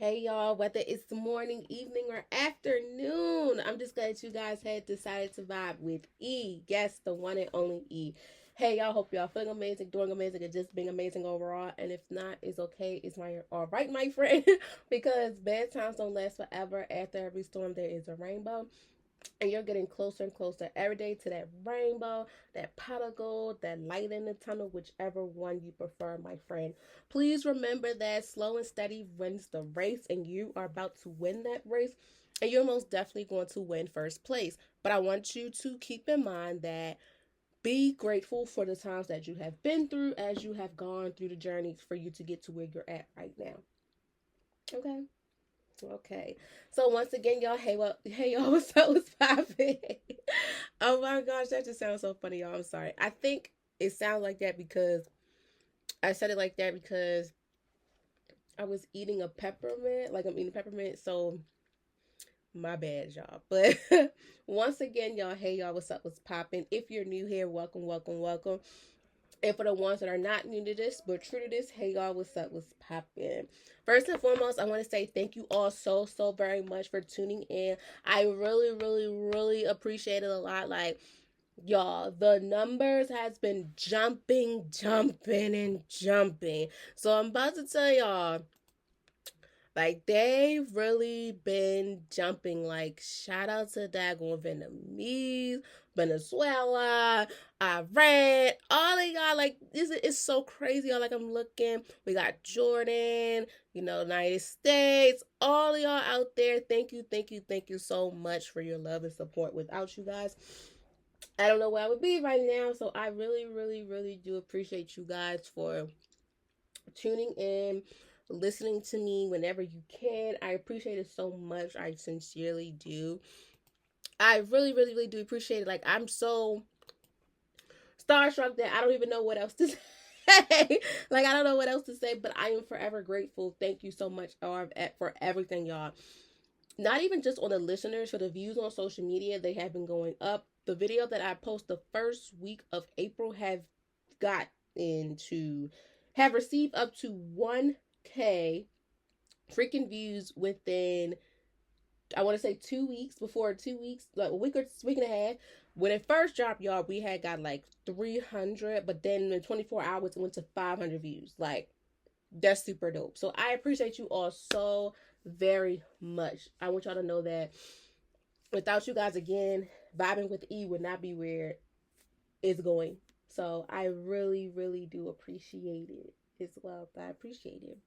Hey y'all, whether it's the morning, evening, or afternoon, I'm just glad you guys had decided to vibe with E. Yes, the one and only E. Hey y'all, hope y'all feeling amazing, doing amazing, and just being amazing overall. And if not, it's okay. It's my all right, my friend, because bad times don't last forever. After every storm, there is a rainbow. And you're getting closer and closer every day to that rainbow, that pot of gold, that light in the tunnel, whichever one you prefer, my friend. Please remember that slow and steady wins the race, and you are about to win that race, and you're most definitely going to win first place. But I want you to keep in mind that be grateful for the times that you have been through as you have gone through the journey for you to get to where you're at right now. Okay? Okay. So once again, y'all, hey y'all, what's up? What's poppin'? Oh my gosh, that just sounds so funny, y'all. I'm sorry. I think it sounds like that because I said it like that because I was eating a peppermint, like I'm eating peppermint. So my bad, y'all. But once again, y'all, hey y'all, what's up? What's poppin'? If you're new here, welcome, welcome, welcome. And for the ones that are not new to this but true to this, hey y'all, what's up? What's poppin'? First and foremost, I want to say thank you all so very much for tuning in. I really appreciate it a lot. Like, y'all, the numbers has been jumping and jumping. So I'm about to tell y'all, like, they've really been jumping. Like, shout out to Dagon Vietnamese, Venezuela, Iran, all of y'all. Like, this is so crazy. Y'all, like, I'm looking. We got Jordan, United States, all of y'all out there. Thank you so much for your love and support. Without you guys, I don't know where I would be right now. So I really do appreciate you guys for tuning in, listening to me whenever you can. I appreciate it so much. I sincerely do. I really do appreciate it. Like, I'm so starstruck that I don't even know what else to say. Like, I don't know what else to say, but I am forever grateful. Thank you so much for everything, y'all. Not even just on the listeners, for the views on social media, they have been going up. The video that I post the first week of April got into have received up to 1K freaking views within, I want to say, 2 weeks. Before 2 weeks, like a week and a half. When it first dropped, y'all, we had got like 300, but then in 24 hours it went to 500 views. Like, that's super dope. So I appreciate you all so very much. I want y'all to know that without you guys, again, vibing with E would not be where it's going. So I really do appreciate it as well. I appreciate it.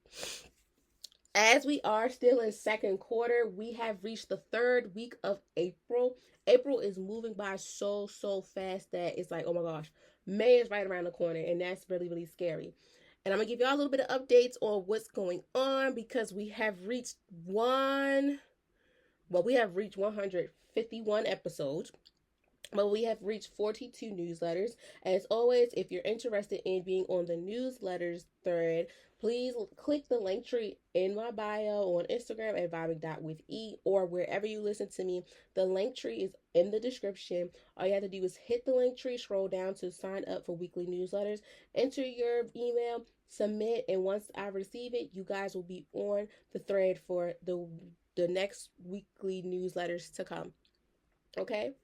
As we are still in second quarter, we have reached the third week of April. April is moving by so fast that it's like, oh my gosh, May is right around the corner, and that's really scary. And I'm gonna give y'all a little bit of updates on what's going on because we have reached we have reached 151 episodes. But we have reached 42 newsletters. As always, if you're interested in being on the newsletters thread, please click the link tree in my bio on Instagram at vibing.with.e or wherever you listen to me. The link tree is in the description. All you have to do is hit the link tree, scroll down to sign up for weekly newsletters, enter your email, submit, and once I receive it, you guys will be on the thread for the next weekly newsletters to come. Okay?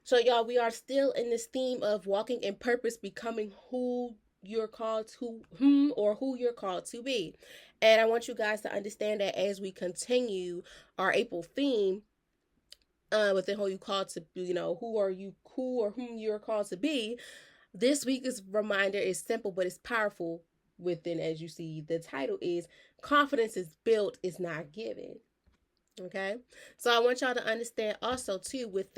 So, y'all, we are still in this theme of walking in purpose, becoming who you're called to, who you're called to be. And I want you guys to understand that as we continue our April theme, within who you called to, who or whom you're called to be. This week's reminder is simple, but it's powerful. Within, as you see, the title is "Confidence is Built, is Not Given." Okay, so I want y'all to understand also too with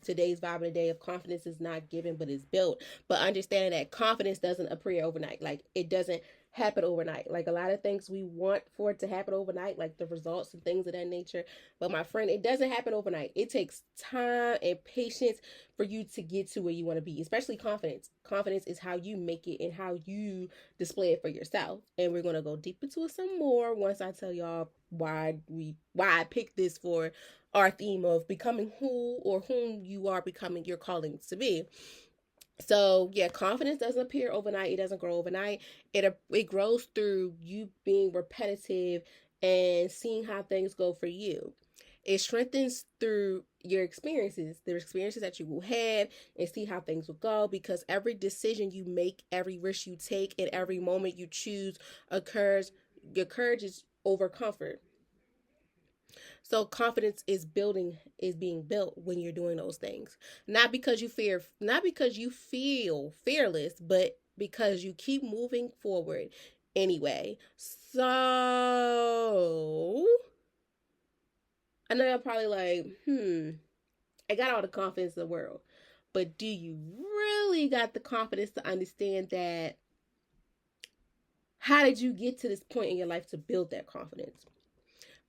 today's vibe of the day of confidence is not given but is built, but understanding that confidence doesn't appear overnight. Like, it doesn't happen overnight. Like, a lot of things we want for it to happen overnight, like the results and things of that nature, but my friend, it doesn't happen overnight. It takes time and patience for you to get to where you want to be, especially confidence is how you make it and how you display it for yourself. And we're going to go deep into it some more once I tell y'all why I picked this for our theme of becoming who or whom you are becoming your calling to be. So yeah, confidence doesn't appear overnight. It doesn't grow overnight. It grows through you being repetitive and seeing how things go for you. It strengthens through your experiences, the experiences that you will have, and see how things will go, because every decision you make, every risk you take, and every moment you choose occurs. Your courage is over comfort. So confidence is being built when you're doing those things. Not because you feel fearless, but because you keep moving forward anyway. So I know you're probably like, I got all the confidence in the world. But do you really got the confidence to understand that? How did you get to this point in your life to build that confidence?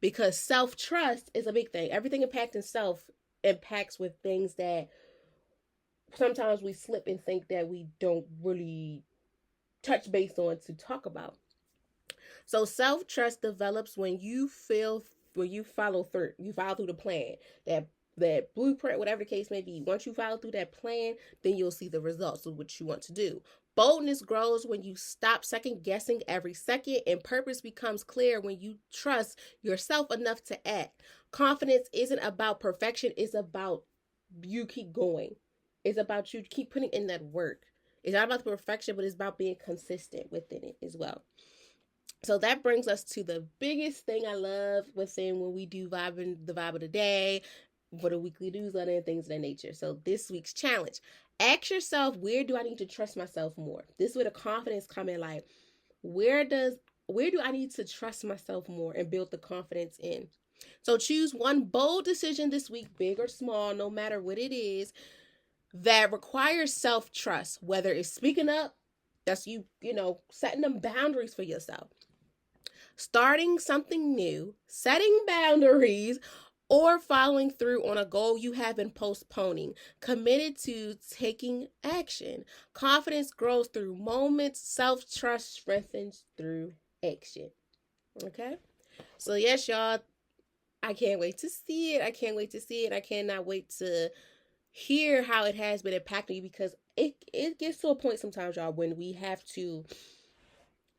Because self-trust is a big thing. Everything impacting self impacts with things that sometimes we slip and think that we don't really touch base on to talk about. So self-trust develops when you follow through. You follow through the plan. That blueprint, whatever the case may be. Once you follow through that plan, then you'll see the results of what you want to do. Boldness grows when you stop second guessing every second, and purpose becomes clear when you trust yourself enough to act. Confidence isn't about perfection, it's about you keep going. It's about you keep putting in that work. It's not about the perfection, but it's about being consistent within it as well. So that brings us to the biggest thing I love within when we do the vibe of the day, for the weekly newsletter and things of that nature. So this week's challenge: ask yourself, where do I need to trust myself more? This is where the confidence come in. Like, where do I need to trust myself more and build the confidence in? So choose one bold decision this week, big or small, no matter what it is, that requires self-trust, whether it's speaking up, that's setting them boundaries for yourself, starting something new, setting boundaries, or following through on a goal you have been postponing, committed to taking action. Confidence grows through moments, self trust strengthens through action. Okay? So, yes, y'all, I can't wait to see it. I can't wait to see it. I cannot wait to hear how it has been impacting you, because it gets to a point sometimes, y'all, when we have to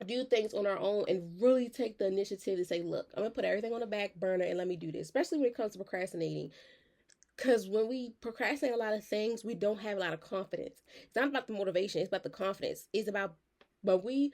do things on our own and really take the initiative to say, look, I'm gonna put everything on the back burner and let me do this, especially when it comes to procrastinating. Because when we procrastinate a lot of things, we don't have a lot of confidence. It's not about the motivation, it's about the confidence. It's about when we,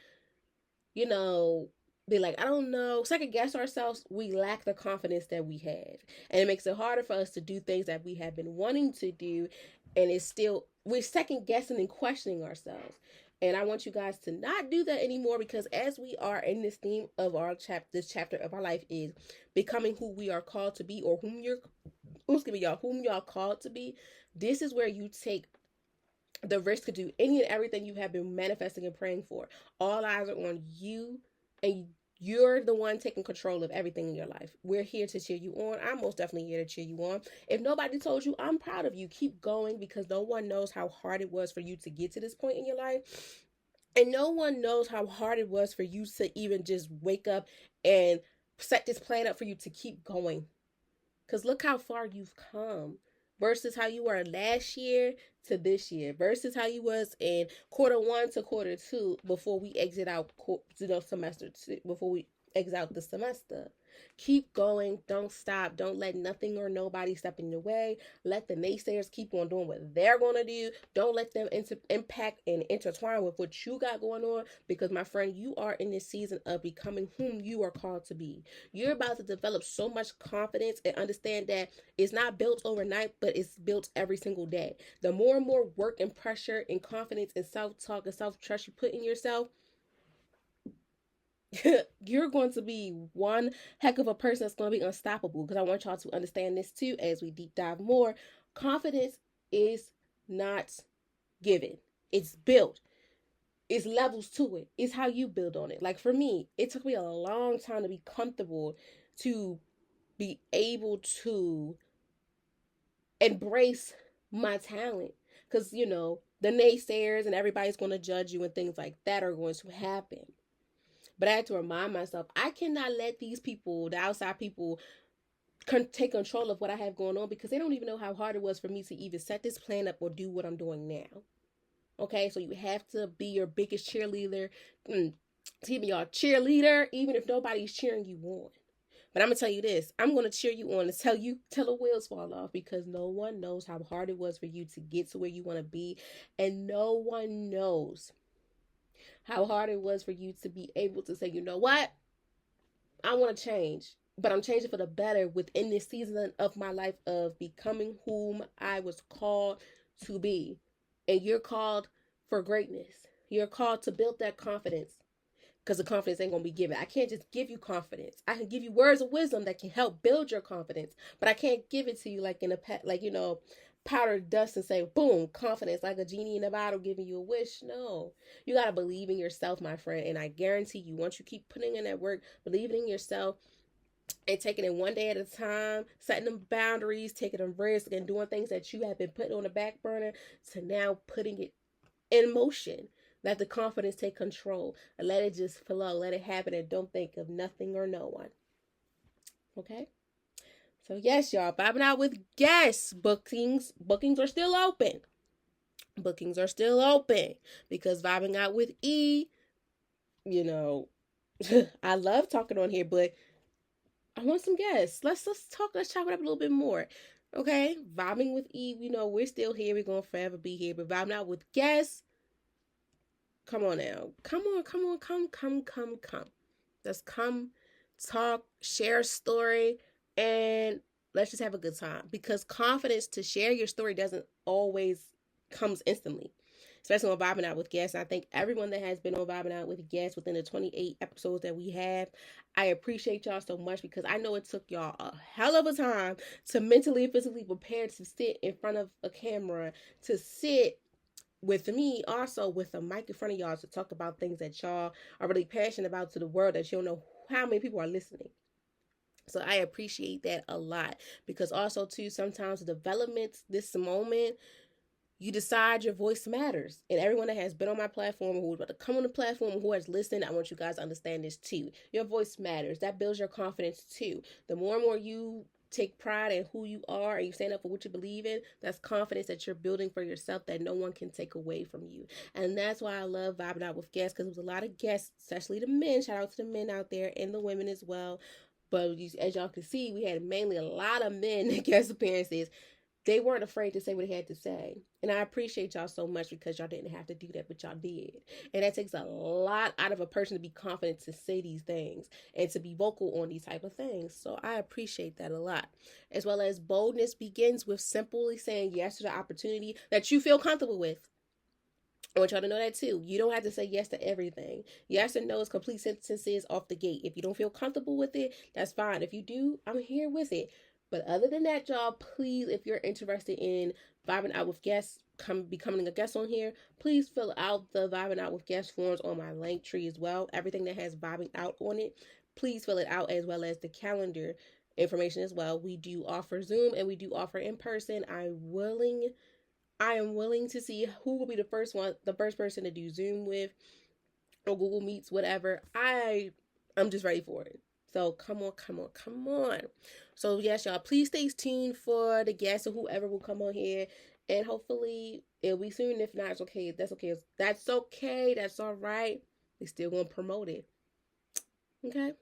you know, be like, I don't know, second guess ourselves, we lack the confidence that we have. And it makes it harder for us to do things that we have been wanting to do. And it's still, we're second guessing and questioning ourselves. And I want you guys to not do that anymore, because as we are in this theme of this chapter of our life is becoming who we are called to be, or whom y'all called to be. This is where you take the risk to do any and everything you have been manifesting and praying for. All eyes are on you, and you're the one taking control of everything in your life. We're here to cheer you on. I'm most definitely here to cheer you on. If nobody told you, I'm proud of you. Keep going, because no one knows how hard it was for you to get to this point in your life. And no one knows how hard it was for you to even just wake up and set this plan up for you to keep going. Because look how far you've come versus how you were last year to this year, versus how you was in quarter 1 to quarter 2 before we exit out semester 2, before we exit out the semester. Keep going. Don't stop. Don't let nothing or nobody step in your way. Let the naysayers keep on doing what they're going to do. Don't let them impact and intertwine with what you got going on, because, my friend, you are in this season of becoming whom you are called to be. You're about to develop so much confidence and understand that it's not built overnight, but it's built every single day. The more and more work and pressure and confidence and self-talk and self-trust you put in yourself, you're going to be one heck of a person that's going to be unstoppable. Because I want y'all to understand this too as we deep dive more. Confidence is not given, it's built. It's levels to it. It's how you build on it. Like, for me, it took me a long time to be comfortable to be able to embrace my talent. Because, the naysayers and everybody's going to judge you and things like that are going to happen. But I had to remind myself, I cannot let these people, the outside people, take control of what I have going on, because they don't even know how hard it was for me to even set this plan up or do what I'm doing now. Okay, so you have to be your biggest cheerleader. Y'all, cheerleader, even if nobody's cheering you on. But I'm going to tell you this. I'm going to cheer you on and tell you till the wheels fall off, because no one knows how hard it was for you to get to where you want to be. And no one knows how hard it was for you to be able to say, you know what? I want to change, but I'm changing for the better within this season of my life of becoming whom I was called to be. And you're called for greatness. You're called to build that confidence, because the confidence ain't going to be given. I can't just give you confidence. I can give you words of wisdom that can help build your confidence, but I can't give it to you like in a pet, like, powdered dust and say, boom, confidence, like a genie in a bottle giving you a wish. No, you got to believe in yourself, my friend. And I guarantee you, once you keep putting in that work, believing in yourself, and taking it one day at a time, setting them boundaries, taking them risks, and doing things that you have been putting on the back burner, to now putting it in motion. Let the confidence take control and let it just flow. Let it happen, and don't think of nothing or no one. Okay? So yes, y'all, vibing out with guests. Bookings are still open. Bookings are still open, because vibing out with E, I love talking on here, but I want some guests. Let's talk. Let's chop it up a little bit more. Okay? Vibing with E, we're still here. We're going to forever be here. But vibing out with guests, come on now. Come on. Let's come, talk, share a story, and let's just have a good time. Because confidence to share your story doesn't always comes instantly, especially on Vibing Out with Guests. I think everyone that has been on Vibing Out with Guests within the 28 episodes that we have, I appreciate y'all so much, because I know it took y'all a hell of a time to mentally and physically prepare to sit in front of a camera, to sit with me also with a mic in front of y'all, to talk about things that y'all are really passionate about to the world, that you don't know how many people are listening. So I appreciate that a lot, because also too, sometimes the developments, this moment, you decide your voice matters. And everyone that has been on my platform, who's about to come on the platform, who has listened, I want you guys to understand this too. Your voice matters. That builds your confidence too. The more and more you take pride in who you are and you stand up for what you believe in, that's confidence that you're building for yourself that no one can take away from you. And that's why I love Vibing Out with Guests, because there was a lot of guests, especially the men. Shout out to the men out there and the women as well. But as y'all can see, we had mainly a lot of men guest appearances. They weren't afraid to say what they had to say. And I appreciate y'all so much, because y'all didn't have to do that, but y'all did. And that takes a lot out of a person to be confident to say these things and to be vocal on these type of things. So I appreciate that a lot. As well as boldness begins with simply saying yes to the opportunity that you feel comfortable with. I want y'all to know that too. You don't have to say yes to everything. Yes and no is complete sentences off the gate. If you don't feel comfortable with it, that's fine. If you do, I'm here with it. But other than that, y'all, please, if you're interested in vibing out with guests, becoming a guest on here, please fill out the vibing out with guest forms on my link tree as well. Everything that has vibing out on it, please fill it out, as well as the calendar information as well. We do offer Zoom and we do offer in person. I am willing to see who will be the first person to do Zoom with, or Google Meets, whatever. I'm just ready for it. So come on. So yes, y'all, please stay tuned for the guests or whoever will come on here. And hopefully it'll be soon. If not, it's okay. That's okay. That's all right. We still gonna promote it. Okay.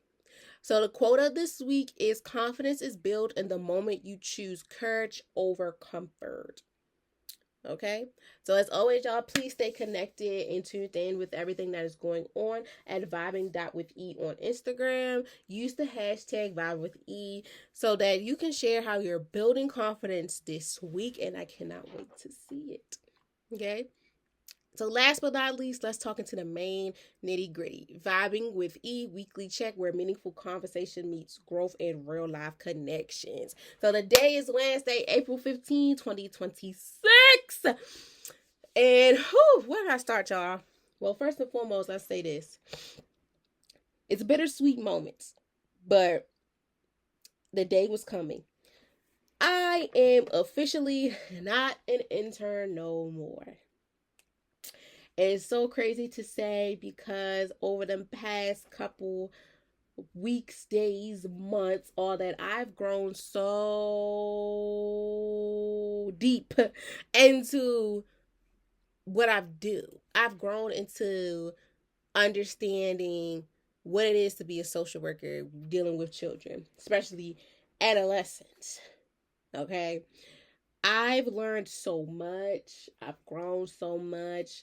So the quote of this week is: confidence is built in the moment you choose courage over comfort. Okay, so as always, y'all, please stay connected and tuned in with everything that is going on at vibing.with.e on Instagram. Use the hashtag #vibewithe so that you can share how you're building confidence this week, and I cannot wait to see it. Okay. So last but not least, let's talk into the main nitty gritty. Vibing with E weekly check, where meaningful conversation meets growth and real life connections. So the day is Wednesday, April 15, 2026. And where do I start, y'all? Well, first and foremost, let's say this. It's bittersweet moments, but the day was coming. I am officially not an intern no more. It's so crazy to say, because over the past couple weeks, days, months, all that, I've grown so deep into what I do. I've grown into understanding what it is to be a social worker dealing with children, especially adolescents. Okay. I've learned so much. I've grown so much.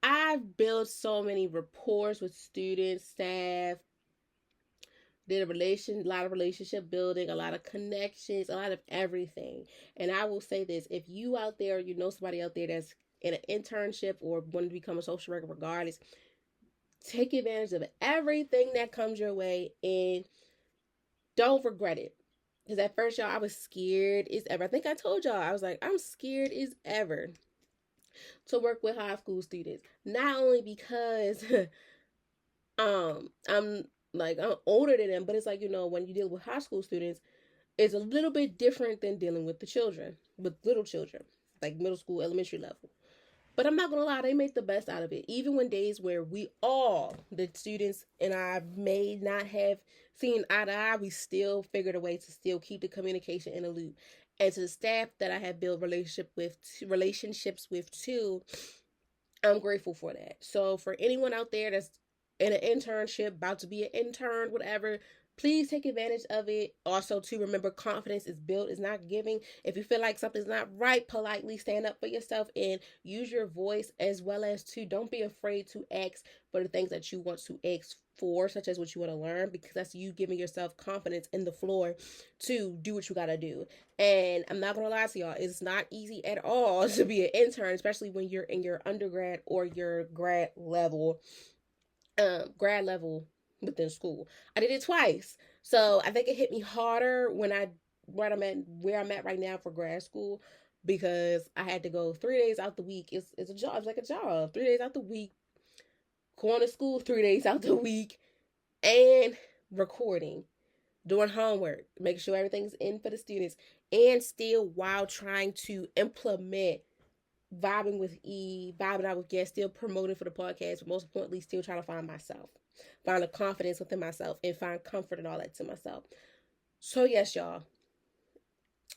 I've built so many rapports with students, staff, did a lot of relationship building, a lot of connections, a lot of everything. And I will say this: if you out there, you know somebody out there that's in an internship or want to become a social worker, regardless, take advantage of everything that comes your way and don't regret it. Because at first, y'all, I was scared as ever. I think I told y'all, I was like, I'm scared as ever to work with high school students. Not only because I'm older than them, but it's like, when you deal with high school students, it's a little bit different than dealing with the children, with little children, like middle school, elementary level. But I'm not gonna lie, they make the best out of it. Even when days where we all, the students and I, may not have seen eye to eye, we still figured a way to still keep the communication in a loop. And to the staff that I have built relationships with too, I'm grateful for that. So for anyone out there that's in an internship, about to be an intern, whatever, please take advantage of it. Also, to remember, confidence is built, is not giving. If you feel like something's not right, politely stand up for yourself and use your voice, as well as to don't be afraid to ask for the things that you want to ask for, such as what you want to learn, because that's you giving yourself confidence in the floor to do what you got to do. And I'm not gonna lie to y'all, it's not easy at all to be an intern, especially when you're in your undergrad or your grad level within school. I did it twice. So I think it hit me harder where I'm at right now for grad school, because I had to go 3 days out the week. It's a job. It's like a job. 3 days out the week, going to school 3 days out the week, and recording, doing homework, making sure everything's in for the students, and still while trying to implement vibing with E, vibing out with guests, still promoting for the podcast, but most importantly, still trying to find myself, find a confidence within myself, and find comfort and all that to myself. So yes, y'all,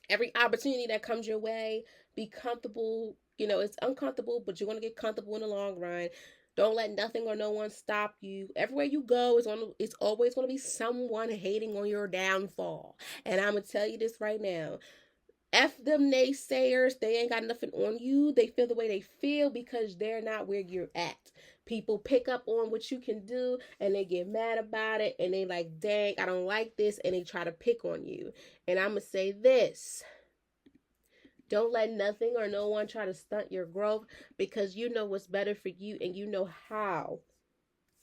every opportunity that comes your way, be comfortable. It's uncomfortable, but you're gonna get comfortable in the long run. Don't let nothing or no one stop you. Everywhere you go, it's always going to be someone hating on your downfall. And I'm going to tell you this right now. F them naysayers. They ain't got nothing on you. They feel the way they feel because they're not where you're at. People pick up on what you can do and they get mad about it and they like, dang, I don't like this, and they try to pick on you. And I'm going to say this. Don't let nothing or no one try to stunt your growth, because you know what's better for you and you know how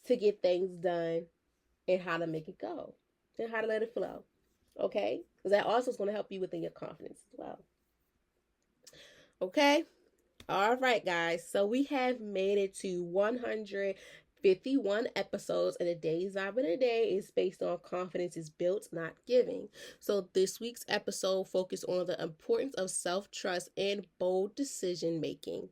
to get things done and how to make it go and how to let it flow. Okay? Because that also is going to help you within your confidence as well. Okay? All right, guys. So we have made it to 151 episodes, and today's vibe of the day is based on confidence is built, not giving. So this week's episode focused on the importance of self-trust and bold decision making.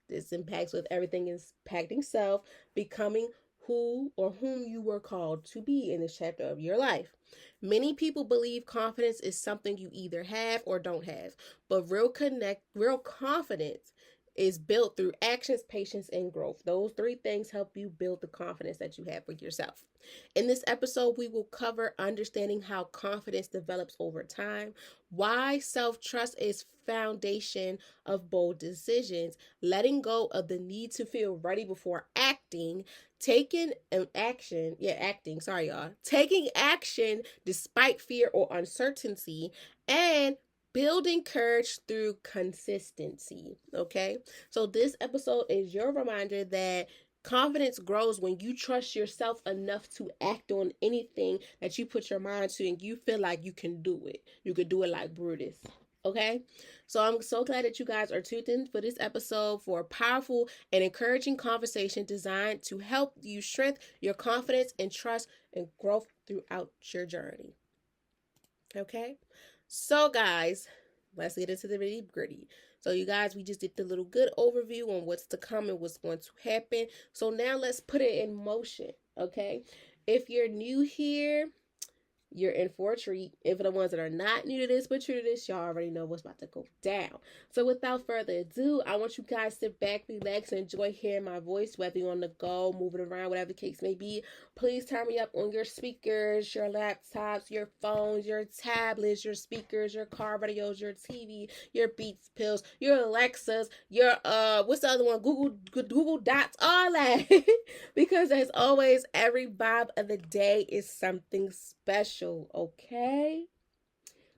This impacts with everything impacting self, becoming who or whom you were called to be in this chapter of your life. Many people believe confidence is something you either have or don't have, but real confidence is built through actions, patience, and growth. Those three things help you build the confidence that you have for yourself. In this episode, we will cover understanding how confidence develops over time, why self-trust is foundation of bold decisions, letting go of the need to feel ready before acting, taking action despite fear or uncertainty, and building courage through consistency. Okay, so this episode is your reminder that confidence grows when you trust yourself enough to act on anything that you put your mind to and you feel like you can do it. You could do it like Brutus. Okay, so I'm so glad that you guys are tuned in for this episode for a powerful and encouraging conversation designed to help you strengthen your confidence and trust and growth throughout your journey. Okay, so guys, let's get into the nitty gritty. So you guys, we just did the little good overview on what's to come and what's going to happen. So now let's put it in motion. Okay, if you're new here, you're in for a treat. And for the ones that are not new to this but true to this, y'all already know what's about to go down. So without further ado, I want you guys to sit back, relax, and enjoy hearing my voice, whether you're on the go, moving around, whatever the case may be. Please turn me up on your speakers, your laptops, your phones, your tablets, your speakers, your car radios, your TV, your Beats pills, your Alexas, your what's the other one? Google Dots, all that. Because as always, every vibe of the day is something special, okay?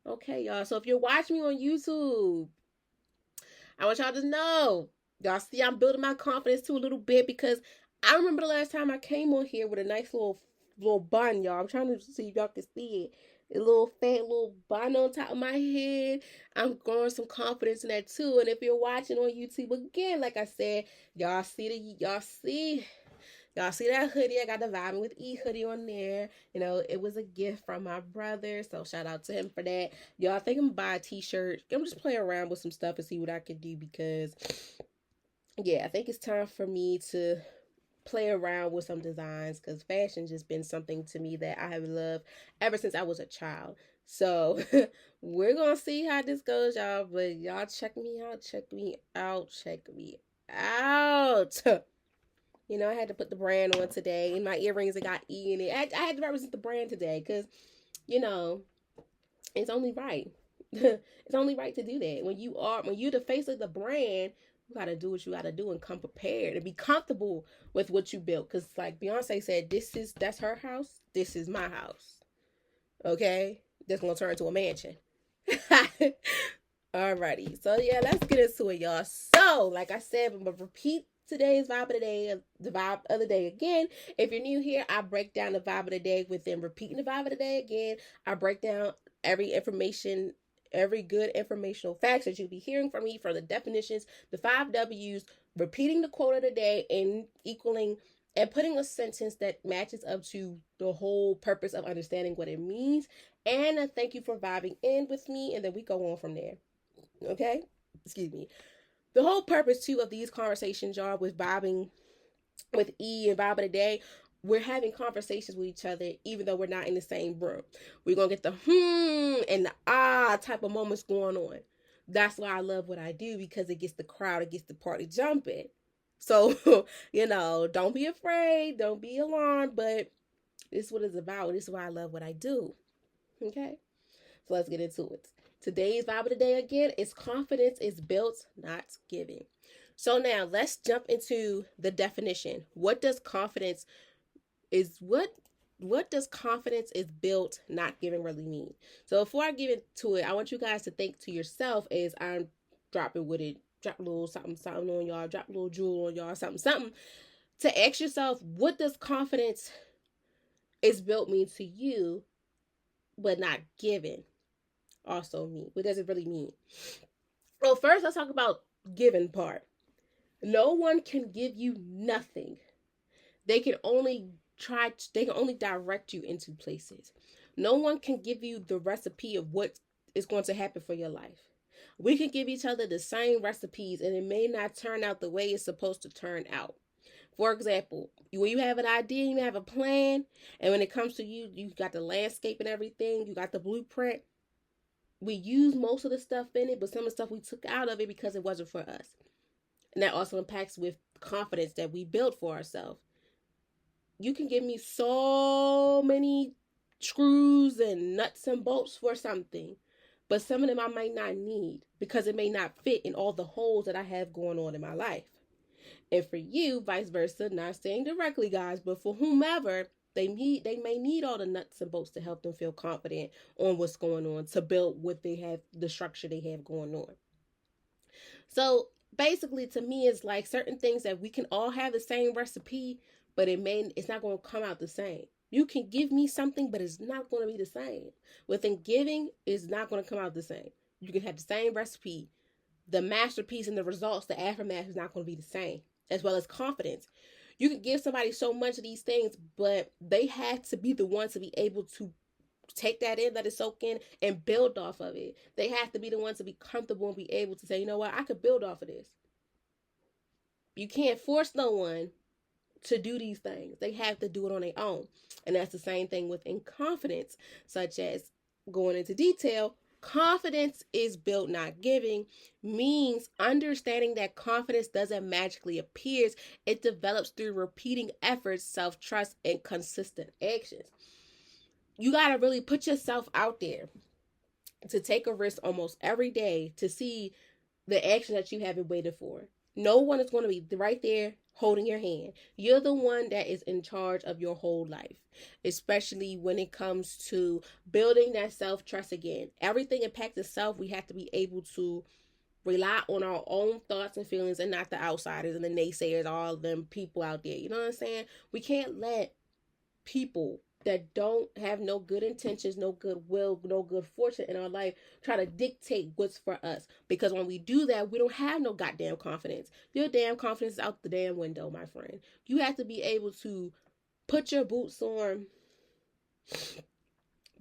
Okay, y'all. So if you're watching me on YouTube, I want y'all to know, y'all see I'm building my confidence too a little bit, because I remember the last time I came on here with a nice little bun, y'all. I'm trying to see if y'all can see it. A little fat little bun on top of my head. I'm growing some confidence in that too. And if you're watching on YouTube, again, like I said, y'all see that hoodie? I got the Vibing with E hoodie on there. You know, it was a gift from my brother, so shout out to him for that. Y'all, I think I'm gonna buy a t-shirt. I'm just playing around with some stuff and see what I can do, because yeah, I think it's time for me to play around with some designs, because fashion just been something to me that I have loved ever since I was a child. So we're gonna see how this goes, y'all. But y'all check me out. You know, I had to put the brand on today. In my earrings, it got E in it. I had to represent the brand today, because, you know, it's only right. It's only right to do that. When you're the face of the brand, you gotta do what you gotta do and come prepared and be comfortable with what you built. Because like Beyonce said, that's her house. This is my house. Okay? That's gonna turn into a mansion. Alrighty. So yeah, let's get into it, y'all. So, like I said, I'm gonna repeat today's vibe of the vibe of the day again. If you're new here, I break down the vibe of the day within repeating the vibe of the day again. I break down every good informational facts that you'll be hearing from me, from the definitions, the 5 W's, repeating the quote of the day, and equaling and putting a sentence that matches up to the whole purpose of understanding what it means. And a thank you for vibing in with me, and then we go on from there. Okay? Excuse me. The whole purpose too of these conversations, y'all, with vibing with E and vibe of the day, we're having conversations with each other even though we're not in the same room. We're gonna get the and the type of moments going on. That's why I love what I do, because it gets the crowd, it gets the party jumping. So, you know, don't be afraid, don't be alarmed, but this is what it's about. This is why I love what I do. Okay? So let's get into it. Today's vibe of the day again is confidence is built, not given. So now let's jump into the definition. What does confidence is built, not given really mean? So before I get into it, I want you guys to think to yourself as I'm dropping with it. Drop a little something on y'all, drop a little jewel on y'all, something. To ask yourself, what does confidence is built mean to you, but not given? Also mean? What does it really mean? Well, first let's talk about given part. No one can give you nothing. They can only direct you into places. No one can give you the recipe of what is going to happen for your life. We can give each other the same recipes, and it may not turn out the way it's supposed to turn out. For example, when you have an idea, you have a plan, and when it comes to you got the landscape and everything, you got the blueprint. We use most of the stuff in it, but some of the stuff we took out of it because it wasn't for us. And that also impacts with confidence that we built for ourselves. You can give me so many screws and nuts and bolts for something, but some of them I might not need because it may not fit in all the holes that I have going on in my life. And for you, vice versa, not saying directly, guys, but for whomever, they may need all the nuts and bolts to help them feel confident on what's going on, to build what they have, the structure they have going on. So basically, to me, it's like certain things that we can all have the same recipe, but it's not going to come out the same. You can give me something, but it's not going to be the same. Within giving, it's not going to come out the same. You can have the same recipe. The masterpiece and the results, the aftermath, is not going to be the same, as well as confidence. You can give somebody so much of these things, but they have to be the one to be able to take that in, let it soak in, and build off of it. They have to be the ones to be comfortable and be able to say, you know what, I could build off of this. You can't force no one to do these things. They have to do it on their own. And that's the same thing within confidence, such as going into detail. Confidence is built, not giving, means understanding that confidence doesn't magically appear. It develops through repeating efforts, self-trust, and consistent actions. You got to really put yourself out there to take a risk almost every day to see the action that you haven't waited for. No one is going to be right there holding your hand. You're the one that is in charge of your whole life, especially when it comes to building that self-trust again. Everything impacts itself. We have to be able to rely on our own thoughts and feelings and not the outsiders and the naysayers, all of them people out there. You know what I'm saying? We can't let people that don't have no good intentions, no good will, no good fortune in our life try to dictate what's for us. Because when we do that, we don't have no goddamn confidence. Your damn confidence is out the damn window, my friend. You have to be able to put your boots on,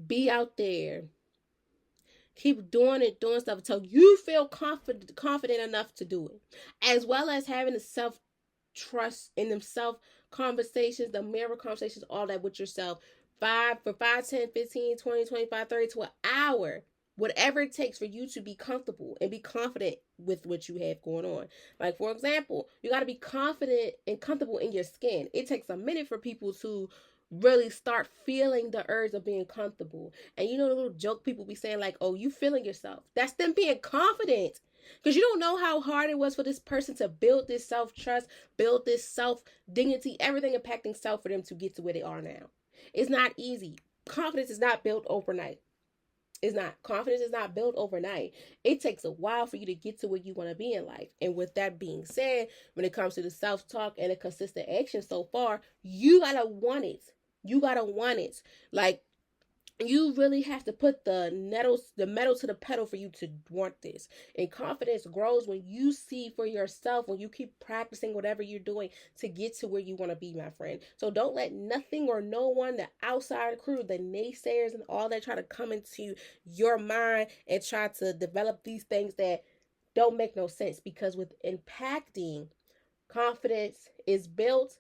be out there, keep doing stuff until you feel confident enough to do it. As well as having the self-trust in themselves conversations, the mirror conversations, all that with yourself. 5, 10, 15, 20, 25, 30 to an hour. Whatever it takes for you to be comfortable and be confident with what you have going on. Like, for example, you got to be confident and comfortable in your skin. It takes a minute for people to really start feeling the urge of being comfortable. And you know the little joke people be saying like, oh, you feeling yourself. That's them being confident. Because you don't know how hard it was for this person to build this self-trust, build this self-dignity, everything impacting self for them to get to where they are now. It's not easy. Confidence is not built overnight. It's not. Confidence is not built overnight. It takes a while for you to get to where you want to be in life. And with that being said, when it comes to the self-talk and the consistent action so far, you got to want it. You got to want it. Like, you really have to put the metal to the pedal for you to want this. And confidence grows when you see for yourself, when you keep practicing whatever you're doing to get to where you want to be, my friend. So don't let nothing or no one, the outside crew, the naysayers and all that try to come into your mind and try to develop these things that don't make no sense. Because with impacting, confidence is built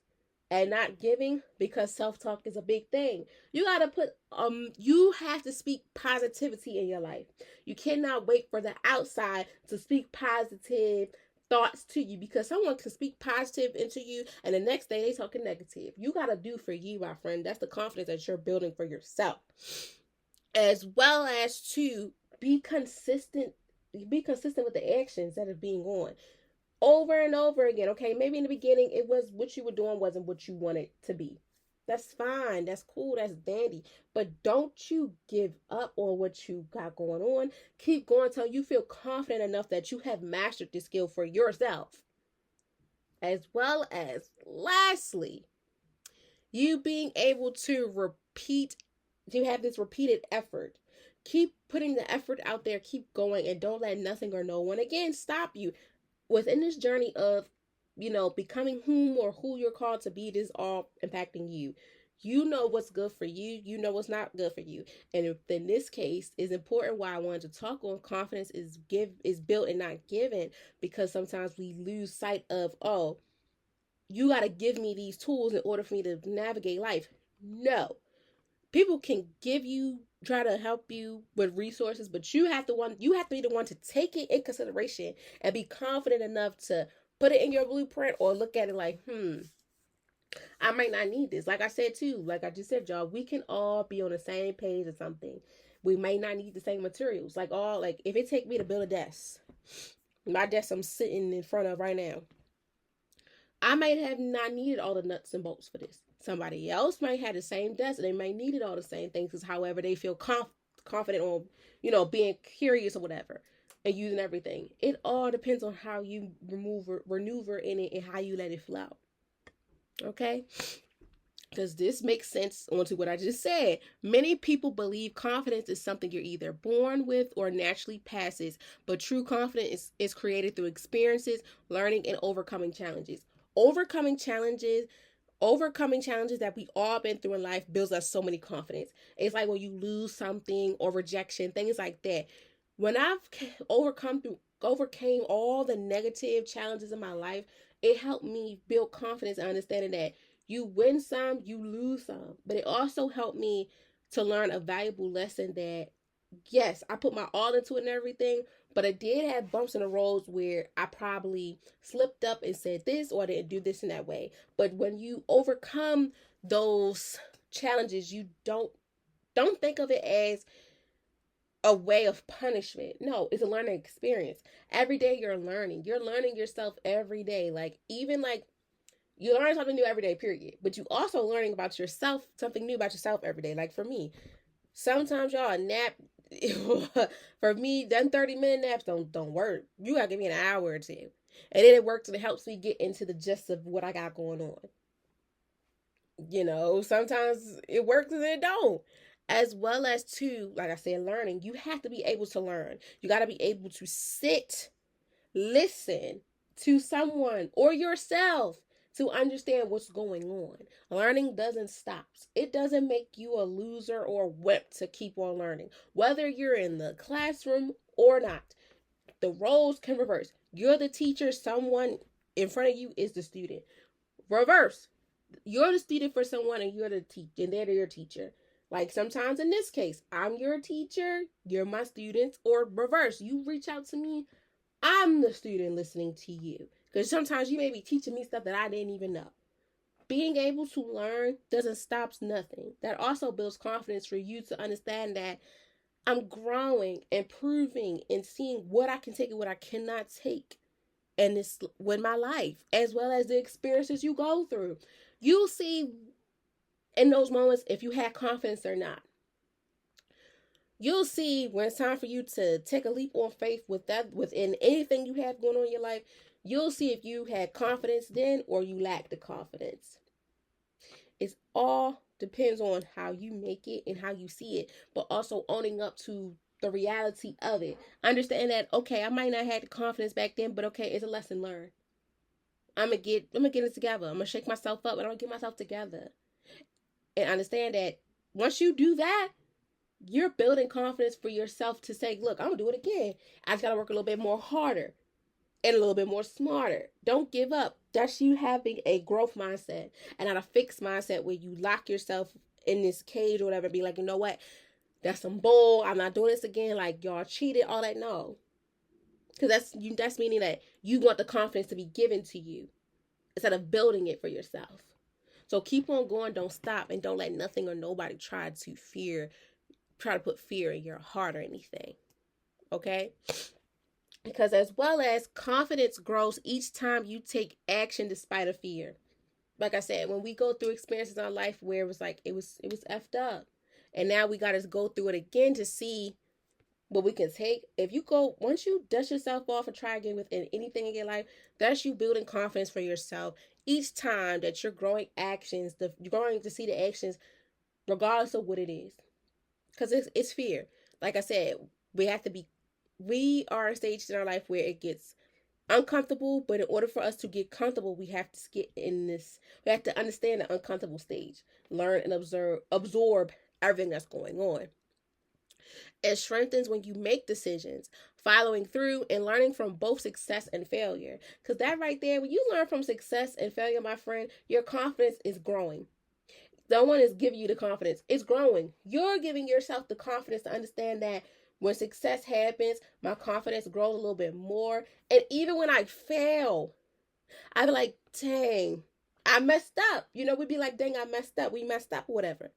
and not giving, because self-talk is a big thing. You have to speak positivity in your life. You cannot wait for the outside to speak positive thoughts to you, because someone can speak positive into you and the next day they talking negative. You got to do for you, my friend. That's the confidence that you're building for yourself. As well as to be consistent with the actions that are being on. Over and over again. Okay, maybe in the beginning it was what you were doing wasn't what you wanted to be. That's fine. That's cool. That's dandy. But don't you give up on what you got going on. Keep going until you feel confident enough that you have mastered this skill for yourself. As well as, lastly, you being able to have this repeated effort. Keep putting the effort out there. Keep going, and don't let nothing or no one again stop you. Within this journey of, becoming who you're called to be, this is all impacting you. You know what's good for you. You know what's not good for you. And in this case, is important why I wanted to talk on confidence is built and not given, because sometimes we lose sight of, oh, you got to give me these tools in order for me to navigate life. No. People can try to help you with resources, but you have to be the one to take it in consideration and be confident enough to put it in your blueprint, or look at it like, I might not need this. Like I said too, like I just said, y'all, we can all be on the same page or something. We may not need the same materials. Like if it take me to build a desk, my desk I'm sitting in front of right now, I might have not needed all the nuts and bolts for this. Somebody else might have the same desk and they might needed all the same things, because however they feel confident on, being curious or whatever and using everything. It all depends on how you maneuver in it and how you let it flow. Okay? Because this makes sense onto what I just said. Many people believe confidence is something you're either born with or naturally passes, but true confidence is created through experiences, learning, and overcoming challenges. Overcoming challenges that we all been through in life builds us so many confidence. It's like when you lose something or rejection, things like that. When I've overcame all the negative challenges in my life, it helped me build confidence and understanding that You win some, you lose some. But it also helped me to learn a valuable lesson that, yes, I put my all into it and everything, but I did have bumps in the roads where I probably slipped up and said this or I didn't do this in that way. But when you overcome those challenges, you don't think of it as a way of punishment. No, it's a learning experience. Every day you're learning. You're learning yourself every day. Like, even like, you learn something new every day, period. But you also learning about yourself, something new about yourself every day. Like for me, sometimes y'all a nap. For me, them 30-minute naps don't work. You gotta give me an hour or two. And then it works and it helps me get into the gist of what I got going on. Sometimes it works and it don't. As well as too, like I said, learning. You have to be able to learn. You gotta be able to sit, listen to someone or yourself to understand what's going on. Learning doesn't stop. It doesn't make you a loser or a wimp to keep on learning. Whether you're in the classroom or not, the roles can reverse. You're the teacher, someone in front of you is the student. Reverse. You're the student for someone and you're the teacher, and they're your teacher. Like sometimes in this case, I'm your teacher, you're my students, or reverse. You reach out to me, I'm the student listening to you. Because sometimes you may be teaching me stuff that I didn't even know. Being able to learn doesn't stop nothing. That also builds confidence for you to understand that I'm growing, improving, and seeing what I can take and what I cannot take. And this with my life, as well as the experiences you go through. You'll see in those moments if you had confidence or not. You'll see when it's time for you to take a leap on faith within anything you have going on in your life. You'll see if you had confidence then or you lacked the confidence. It's all depends on how you make it and how you see it, but also owning up to the reality of it. Understand that, okay, I might not have the confidence back then, but okay, it's a lesson learned. I'm gonna get it together. I'm gonna shake myself up and I'm gonna get myself together. And understand that once you do that, you're building confidence for yourself to say, look, I'm gonna do it again. I just gotta work a little bit more harder and a little bit more smarter. Don't give up. That's you having a growth mindset and not a fixed mindset where you lock yourself in this cage or whatever. Be like, you know what? That's some bull. I'm not doing this again. Like, y'all cheated, all that. No. Because that's meaning that you want the confidence to be given to you instead of building it for yourself. So keep on going. Don't stop. And don't let nothing or nobody try to put fear in your heart or anything. Okay? Because as well as confidence grows each time you take action despite of fear. Like I said, when we go through experiences in our life where it was like it was effed up. And now we gotta go through it again to see what we can take. Once you dust yourself off and try again within anything in your life, that's you building confidence for yourself. Each time that you're growing actions, you're going to see the actions regardless of what it is. Because it's fear. Like I said, we are at stages in our life where it gets uncomfortable, but in order for us to get comfortable, we have to understand the uncomfortable stage, learn and absorb everything that's going on. It strengthens when you make decisions, following through and learning from both success and failure. Because that right there, when you learn from success and failure, my friend, your confidence is growing. No one is giving you the confidence. It's growing. You're giving yourself the confidence to understand that when success happens, my confidence grows a little bit more. And even when I fail, I be like, dang, I messed up. We'd be like, dang, I messed up. We messed up or whatever.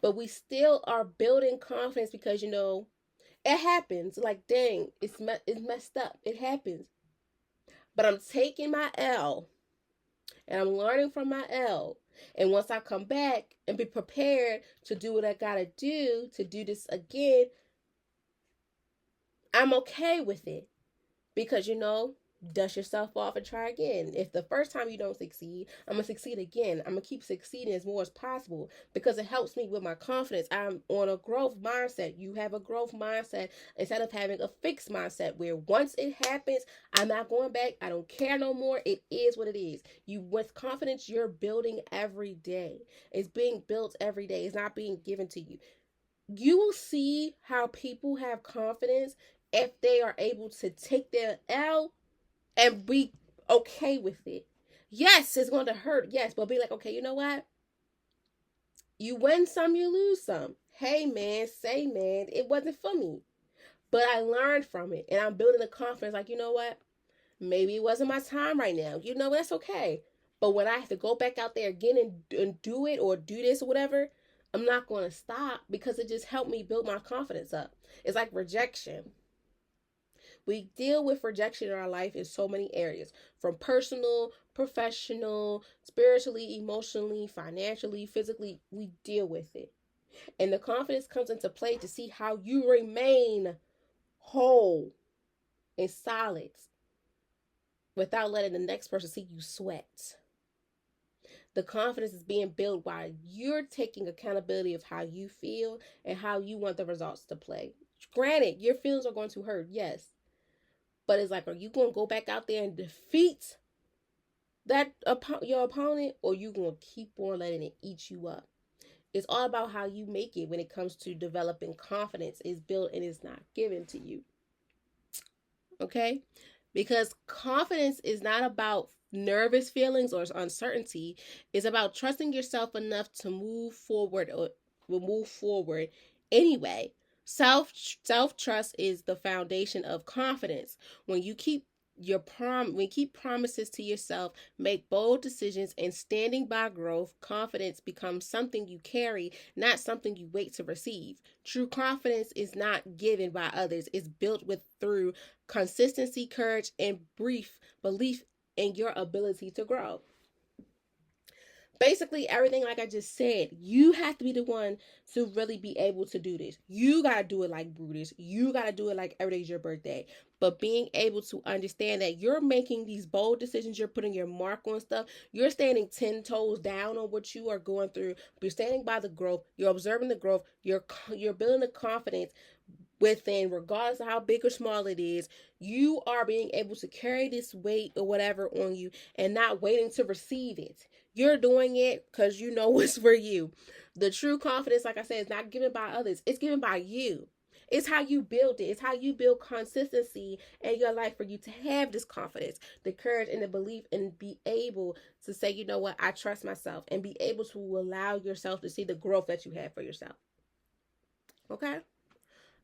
But we still are building confidence because, it happens. Like, dang, it's messed up. It happens. But I'm taking my L and I'm learning from my L. And once I come back and be prepared to do what I gotta do to do this again, I'm okay with it. Because, dust yourself off and try again. If the first time you don't succeed, I'm going to succeed again. I'm going to keep succeeding as more as possible because it helps me with my confidence. I'm on a growth mindset. You have a growth mindset instead of having a fixed mindset where once it happens, I'm not going back. I don't care no more. It is what it is. With confidence, you're building every day. It's being built every day. It's not being given to you. You will see how people have confidence if they are able to take their L and be okay with it. Yes, it's going to hurt. Yes, but be like, okay, you know what? You win some, you lose some. Hey, man, say, man, it wasn't for me. But I learned from it. And I'm building a confidence like, you know what? Maybe it wasn't my time right now. You know, that's okay. But when I have to go back out there again and do it or do this or whatever, I'm not going to stop because it just helped me build my confidence up. It's like rejection. We deal with rejection in our life in so many areas, from personal, professional, spiritually, emotionally, financially, physically. We deal with it. And the confidence comes into play to see how you remain whole and solid without letting the next person see you sweat. The confidence is being built while you're taking accountability of how you feel and how you want the results to play. Granted, your feelings are going to hurt, yes. But it's like, are you going to go back out there and defeat your opponent, or you going to keep on letting it eat you up? It's all about how you make it when it comes to developing confidence. It's built and it's not given to you. Okay? Because confidence is not about nervous feelings or uncertainty. It's about trusting yourself enough to move forward anyway. Self trust is the foundation of confidence. When you keep promises to yourself, make bold decisions, and standing by growth, confidence becomes something you carry, not something you wait to receive. True confidence is not given by others. It's built through consistency, courage, and belief in your ability to grow. Basically, everything like I just said, you have to be the one to really be able to do this. You got to do it like Brutus. You got to do it like every day's your birthday. But being able to understand that you're making these bold decisions, you're putting your mark on stuff, you're standing 10 toes down on what you are going through. You're standing by the growth. You're observing the growth. You're building the confidence within, regardless of how big or small it is. You are being able to carry this weight or whatever on you and not waiting to receive it. You're doing it because you know what's for you. The true confidence, like I said, is not given by others. It's given by you. It's how you build it. It's how you build consistency in your life for you to have this confidence, the courage, and the belief, and be able to say, you know what, I trust myself, and be able to allow yourself to see the growth that you have for yourself. Okay?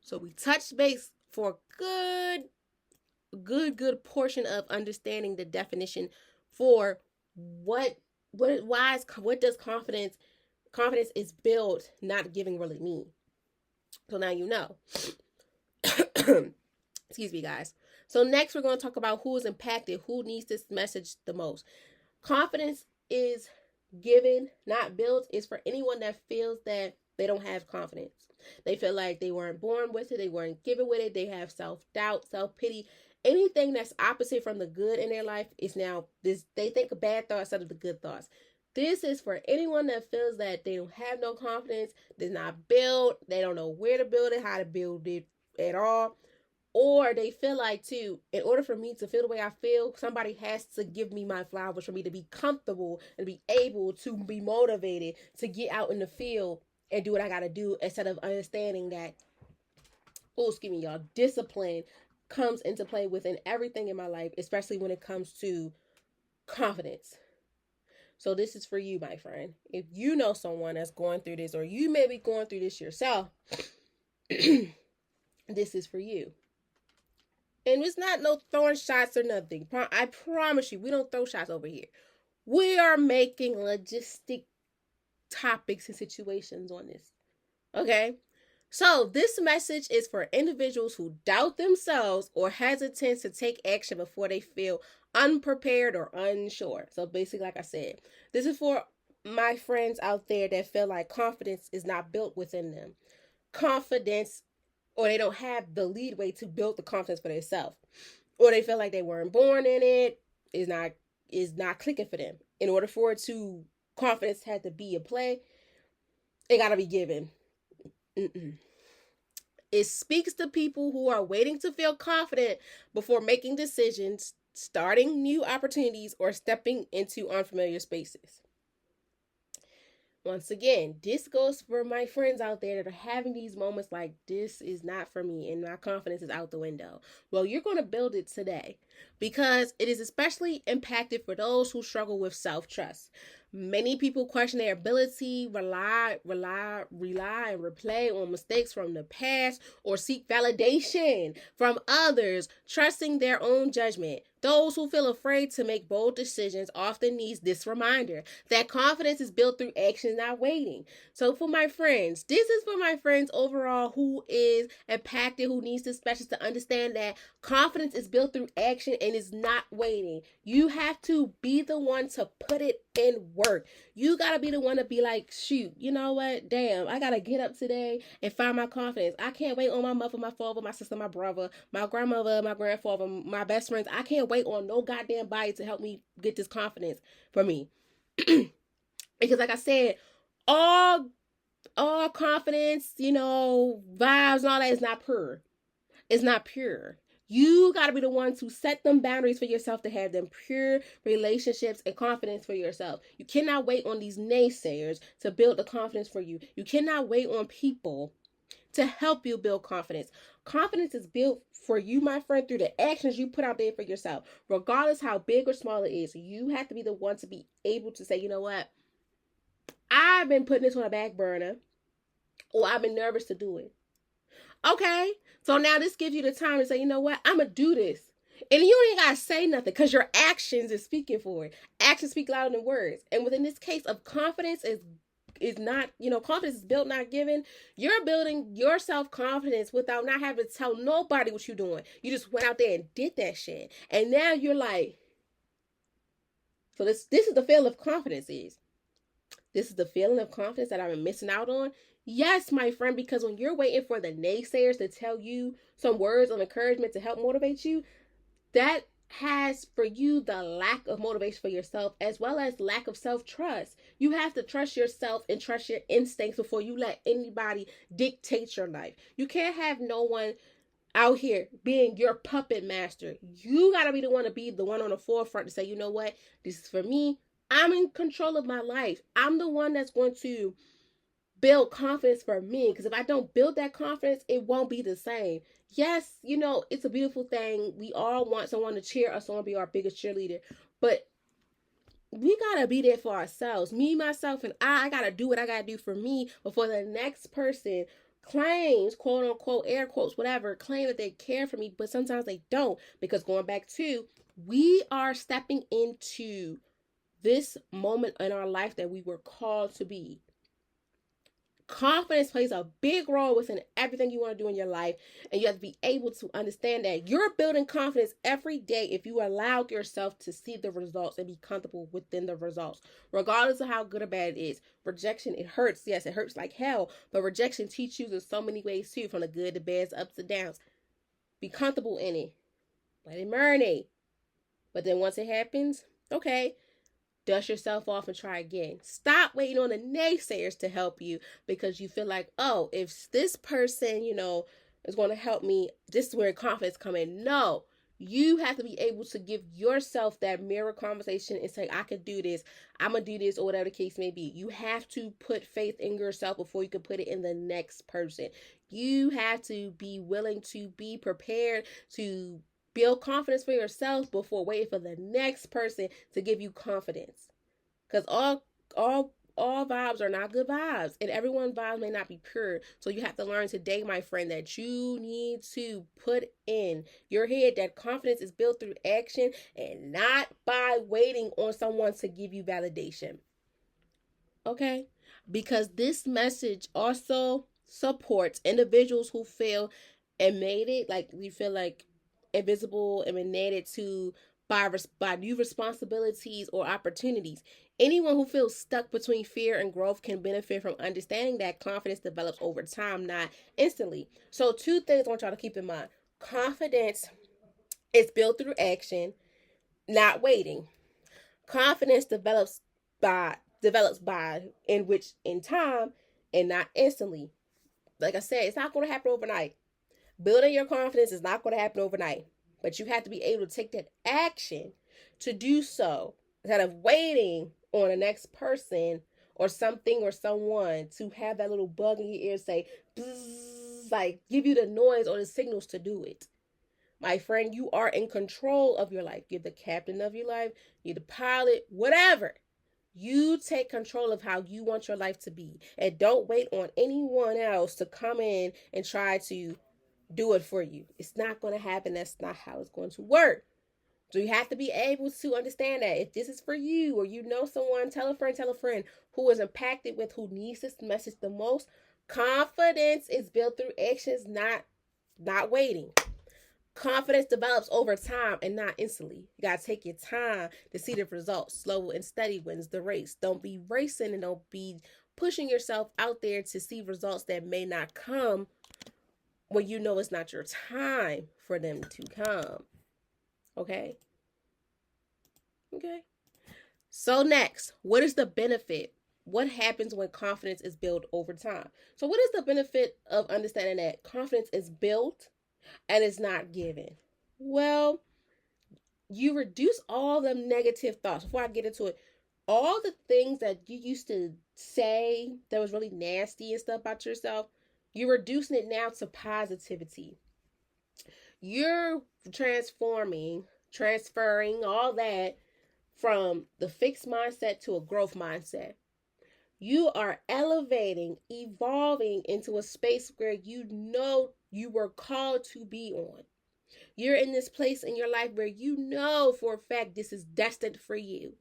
So we touched base for a good portion of understanding the definition for what does confidence is built, not giving, really mean. So now you know. Excuse me, guys. So next we're going to talk about who is impacted, who needs this message the most. Confidence is given, not built. It's for anyone that feels that they don't have confidence. They feel like they weren't born with it, they weren't given with it, they have self-doubt, self-pity. Anything that's opposite from the good in their life is now this. They think of bad thoughts instead of the good thoughts. This is for anyone that feels that they don't have no confidence, they're not built, they don't know where to build it, how to build it at all. Or they feel like, too, in order for me to feel the way I feel, somebody has to give me my flowers for me to be comfortable and be able to be motivated to get out in the field and do what I got to do, instead of understanding that, y'all, discipline comes into play within everything in my life, especially when it comes to confidence. So this is for you, my friend. If you know someone that's going through this, or you may be going through this yourself, this is for you. And it's not no throwing shots or nothing. I promise you, we don't throw shots over here. We are making logistic topics and situations on this. Okay? So this message is for individuals who doubt themselves or hesitant to take action before they feel unprepared or unsure. So basically, like I said, this is for my friends out there that feel like confidence is not built within them. Confidence, or they don't have the leadway to build the confidence for themselves. Or they feel like they weren't born in it, is not clicking for them. In order for it to, confidence had to be a play, it gotta be given. It speaks to people who are waiting to feel confident before making decisions, starting new opportunities, or stepping into unfamiliar spaces. Once again, this goes for my friends out there that are having these moments like, this is not for me and my confidence is out the window. Well, you're going to build it today because it is especially impacted for those who struggle with self-trust. Many people question their ability, rely, and replay on mistakes from the past, or seek validation from others, trusting their own judgment. Those who feel afraid to make bold decisions often need this reminder that confidence is built through action, not waiting. So for my friends, this is for my friends overall who is impacted, who needs this message to understand that confidence is built through action and is not waiting. You have to be the one to put it in work. You got to be the one to be like, shoot, you know what? Damn, I got to get up today and find my confidence. I can't wait on my mother, my father, my sister, my brother, my grandmother, my grandfather, my best friends. I can't wait on no goddamn body to help me get this confidence for me. Because like I said, all confidence, vibes and all that is not pure. It's not pure. You got to be the one to set them boundaries for yourself to have them pure relationships and confidence for yourself. You cannot wait on these naysayers to build the confidence for you. You cannot wait on people to help you build confidence. Confidence is built for you, my friend, through the actions you put out there for yourself. Regardless how big or small it is, you have to be the one to be able to say, you know what? I've been putting this on a back burner, or I've been nervous to do it. Okay, so now this gives you the time to say, you know what, I'm gonna do this. And you ain't gotta say nothing because your actions is speaking for it. Actions speak louder than words. And within this case of confidence is not, confidence is built, not given. You're building your self-confidence without not having to tell nobody what you're doing. You just went out there and did that shit. And now you're like, so this is the feeling of confidence is. This is the feeling of confidence that I've been missing out on. Yes, my friend, because when you're waiting for the naysayers to tell you some words of encouragement to help motivate you, that has for you the lack of motivation for yourself as well as lack of self-trust. You have to trust yourself and trust your instincts before you let anybody dictate your life. You can't have no one out here being your puppet master. You got to be the one to be the one on the forefront to say, you know what, this is for me. I'm in control of my life. I'm the one that's going to build confidence for me. Because if I don't build that confidence, it won't be the same. Yes, it's a beautiful thing. We all want someone to cheer us on, be our biggest cheerleader. But we got to be there for ourselves. Me, myself, and I got to do what I got to do for me before the next person claims, quote unquote, air quotes, whatever, claim that they care for me. But sometimes they don't. Because going back to, we are stepping into this moment in our life that we were called to be. Confidence plays a big role within everything you want to do in your life, and you have to be able to understand that you're building confidence every day if you allow yourself to see the results and be comfortable within the results, regardless of how good or bad it is. Rejection, it hurts. Yes, it hurts like hell, but rejection teaches you in so many ways too, from the good, the bad, ups and downs. Be comfortable in it. Let it marinate. But then once it happens, okay, dust yourself off and try again. Stop waiting on the naysayers to help you because you feel like, oh, if this person, is going to help me, this is where confidence comes in. No, you have to be able to give yourself that mirror conversation and say, I can do this, I'm going to do this, or whatever the case may be. You have to put faith in yourself before you can put it in the next person. You have to be willing to be prepared to build confidence for yourself before waiting for the next person to give you confidence. Because all vibes are not good vibes, and everyone's vibes may not be pure. So you have to learn today, my friend, that you need to put in your head that confidence is built through action and not by waiting on someone to give you validation. Okay? Because this message also supports individuals who feel and made it, like we feel like invisible, emanated to by new responsibilities or opportunities. Anyone who feels stuck between fear and growth can benefit from understanding that confidence develops over time, not instantly. So 2 things I want y'all to keep in mind. Confidence is built through action, not waiting. Confidence develops by in time and not instantly. Like I said, it's not going to happen overnight. Building your confidence is not going to happen overnight, but you have to be able to take that action to do so instead of waiting on the next person or something or someone to have that little bug in your ear say, bzzz, like give you the noise or the signals to do it. My friend, you are in control of your life. You're the captain of your life. You're the pilot, whatever. You take control of how you want your life to be. And don't wait on anyone else to come in and try to do it for you. It's not going to happen. That's not how it's going to work. So you have to be able to understand that if this is for you or you know someone, tell a friend who is impacted with, who needs this message the most. Confidence is built through actions, not waiting. Confidence develops over time and not instantly. You gotta take your time to see the results. Slow and steady wins the race. Don't be racing and don't be pushing yourself out there to see results that may not come when you know it's not your time for them to come. Okay? Okay. So next, what is the benefit? What happens when confidence is built over time? So what is the benefit of understanding that confidence is built and it's not given? Well, you reduce all the negative thoughts. Before I get into it, all the things that you used to say that was really nasty and stuff about yourself, you're reducing it now to positivity. You're transferring all that from the fixed mindset to a growth mindset. You are elevating, evolving into a space where you know you were called to be on. You're in this place in your life where you know for a fact this is destined for you.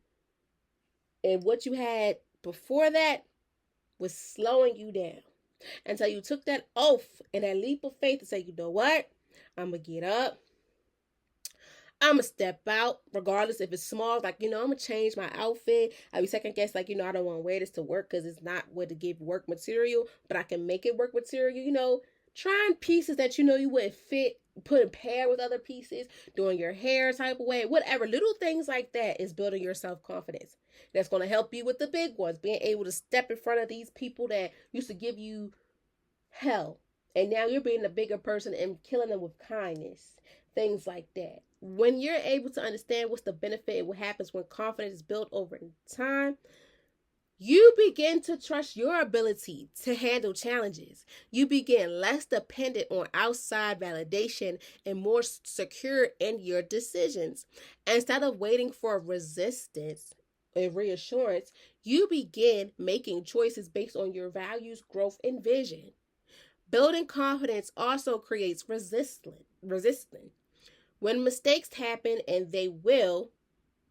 And what you had before that was slowing you down until you took that oath and that leap of faith to say, you know what? I'm going to get up. I'm going to step out, regardless if it's small. Like, I'm going to change my outfit. I'll be second guess, like, I don't want to wear this to work because it's not what to give work material, but I can make it work material. Trying pieces that you wouldn't fit, put in pair with other pieces, doing your hair type of way, whatever. Little things like that is building your self-confidence. That's going to help you with the big ones, being able to step in front of these people that used to give you hell. And now you're being a bigger person and killing them with kindness. Things like that. When you're able to understand what's the benefit and what happens when confidence is built over time, you begin to trust your ability to handle challenges. You begin less dependent on outside validation and more secure in your decisions. Instead of waiting for resistance and reassurance, you begin making choices based on your values, growth, and vision. Building confidence also creates resistance. When mistakes happen, and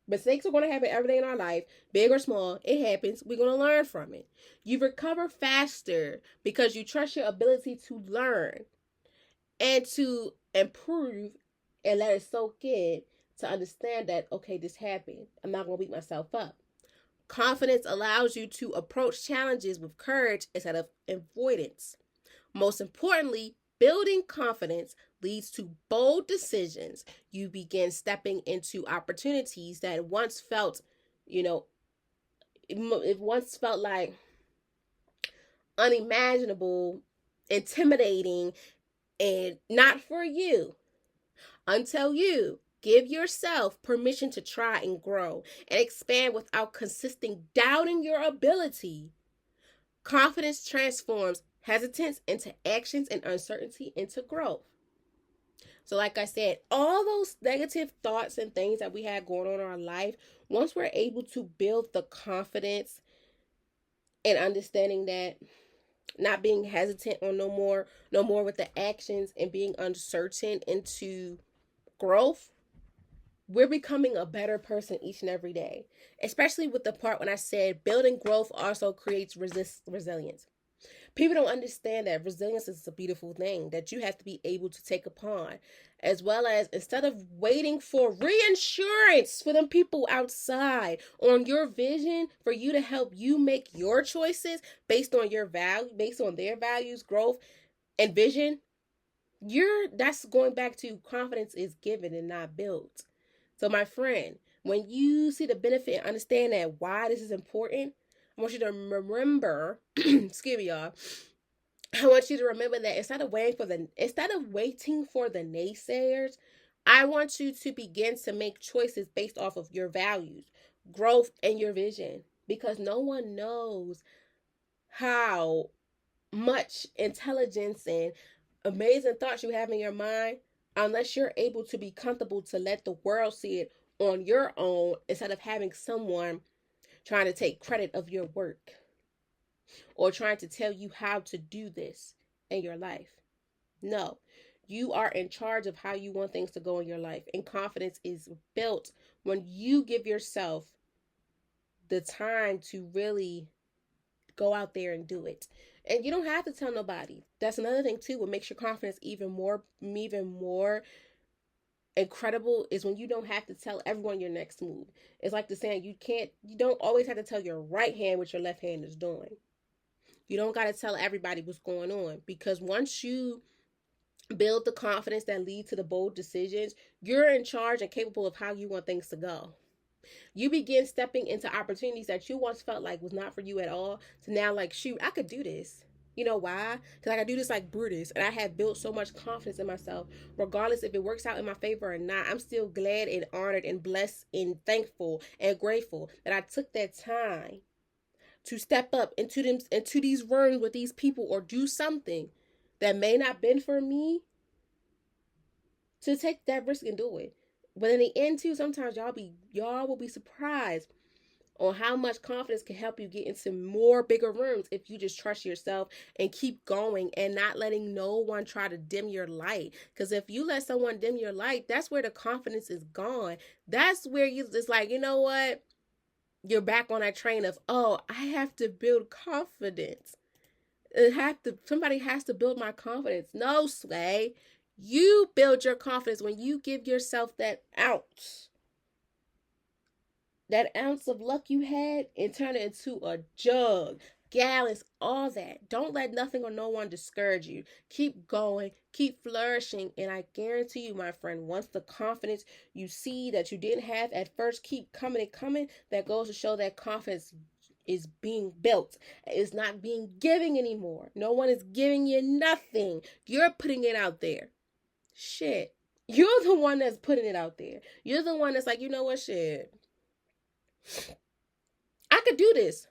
mistakes are going to happen every day in our life, big or small, it happens. We're going to learn from it. You recover faster because you trust your ability to learn and to improve and let it soak in to understand that, okay, this happened. I'm not going to beat myself up. Confidence allows you to approach challenges with courage instead of avoidance. Most importantly, building confidence leads to bold decisions. You begin stepping into opportunities that once felt, it once felt like unimaginable, intimidating, and not for you. Until you give yourself permission to try and grow and expand without consistently doubting your ability. Confidence transforms hesitance into actions and uncertainty into growth. So like I said, all those negative thoughts and things that we had going on in our life, once we're able to build the confidence and understanding that, not being hesitant on no more with the actions and being uncertain into growth, we're becoming a better person each and every day. Especially with the part when I said building growth also creates resilience. People don't understand that resilience is a beautiful thing that you have to be able to take upon, as well as instead of waiting for reinsurance for them people outside on your vision for you to help you make your choices based on your value, based on their values, growth, and vision. That's going back to confidence is given and not built. So my friend, when you see the benefit and understand that why this is important, I want you to remember, excuse me, y'all. I want you to remember that instead of waiting for the naysayers, I want you to begin to make choices based off of your values, growth, and your vision. because no one knows how much intelligence and amazing thoughts you have in your mind unless you're able to be comfortable to let the world see it on your own instead of having someone trying to take credit of your work or trying to tell you how to do this in your life. No, you are in charge of how you want things to go in your life. And confidence is built when you give yourself the time to really go out there and do it. And you don't have to tell nobody. That's another thing too. What makes your confidence even more incredible is when you don't have to tell everyone your next move. It's like the saying, you don't always have to tell your right hand what your left hand is doing. You don't got to tell everybody what's going on, because once you build the confidence that leads to the bold decisions, you're in charge and capable of how you want things to go. You begin stepping into opportunities that you once felt like was not for you at all, to now like, shoot, I could do this. You know why? Because I could do this like Brutus, and I have built so much confidence in myself. Regardless if it works out in my favor or not, I'm still glad and honored and blessed and thankful and grateful that I took that time to step up into these rooms with these people or do something that may not been for me, to take that risk and do it. But in the end too, sometimes y'all will be surprised on how much confidence can help you get into more bigger rooms if you just trust yourself and keep going and not letting no one try to dim your light. Because if you let someone dim your light, that's where the confidence is gone. That's where you just like, you know what? You're back on that train of, oh, I have to build confidence. Somebody has to build my confidence. No, Sway. You build your confidence when you give yourself that ounce of luck you had, and turn it into a jug, gallons, all that. Don't let nothing or no one discourage you. Keep going, keep flourishing, and I guarantee you, my friend, once the confidence you see that you didn't have at first keep coming and coming, that goes to show that confidence is being built. It's not being given anymore. No one is giving you nothing. You're putting it out there. Shit. You're the one that's putting it out there. You're the one that's like, you know what, shit, I could do this.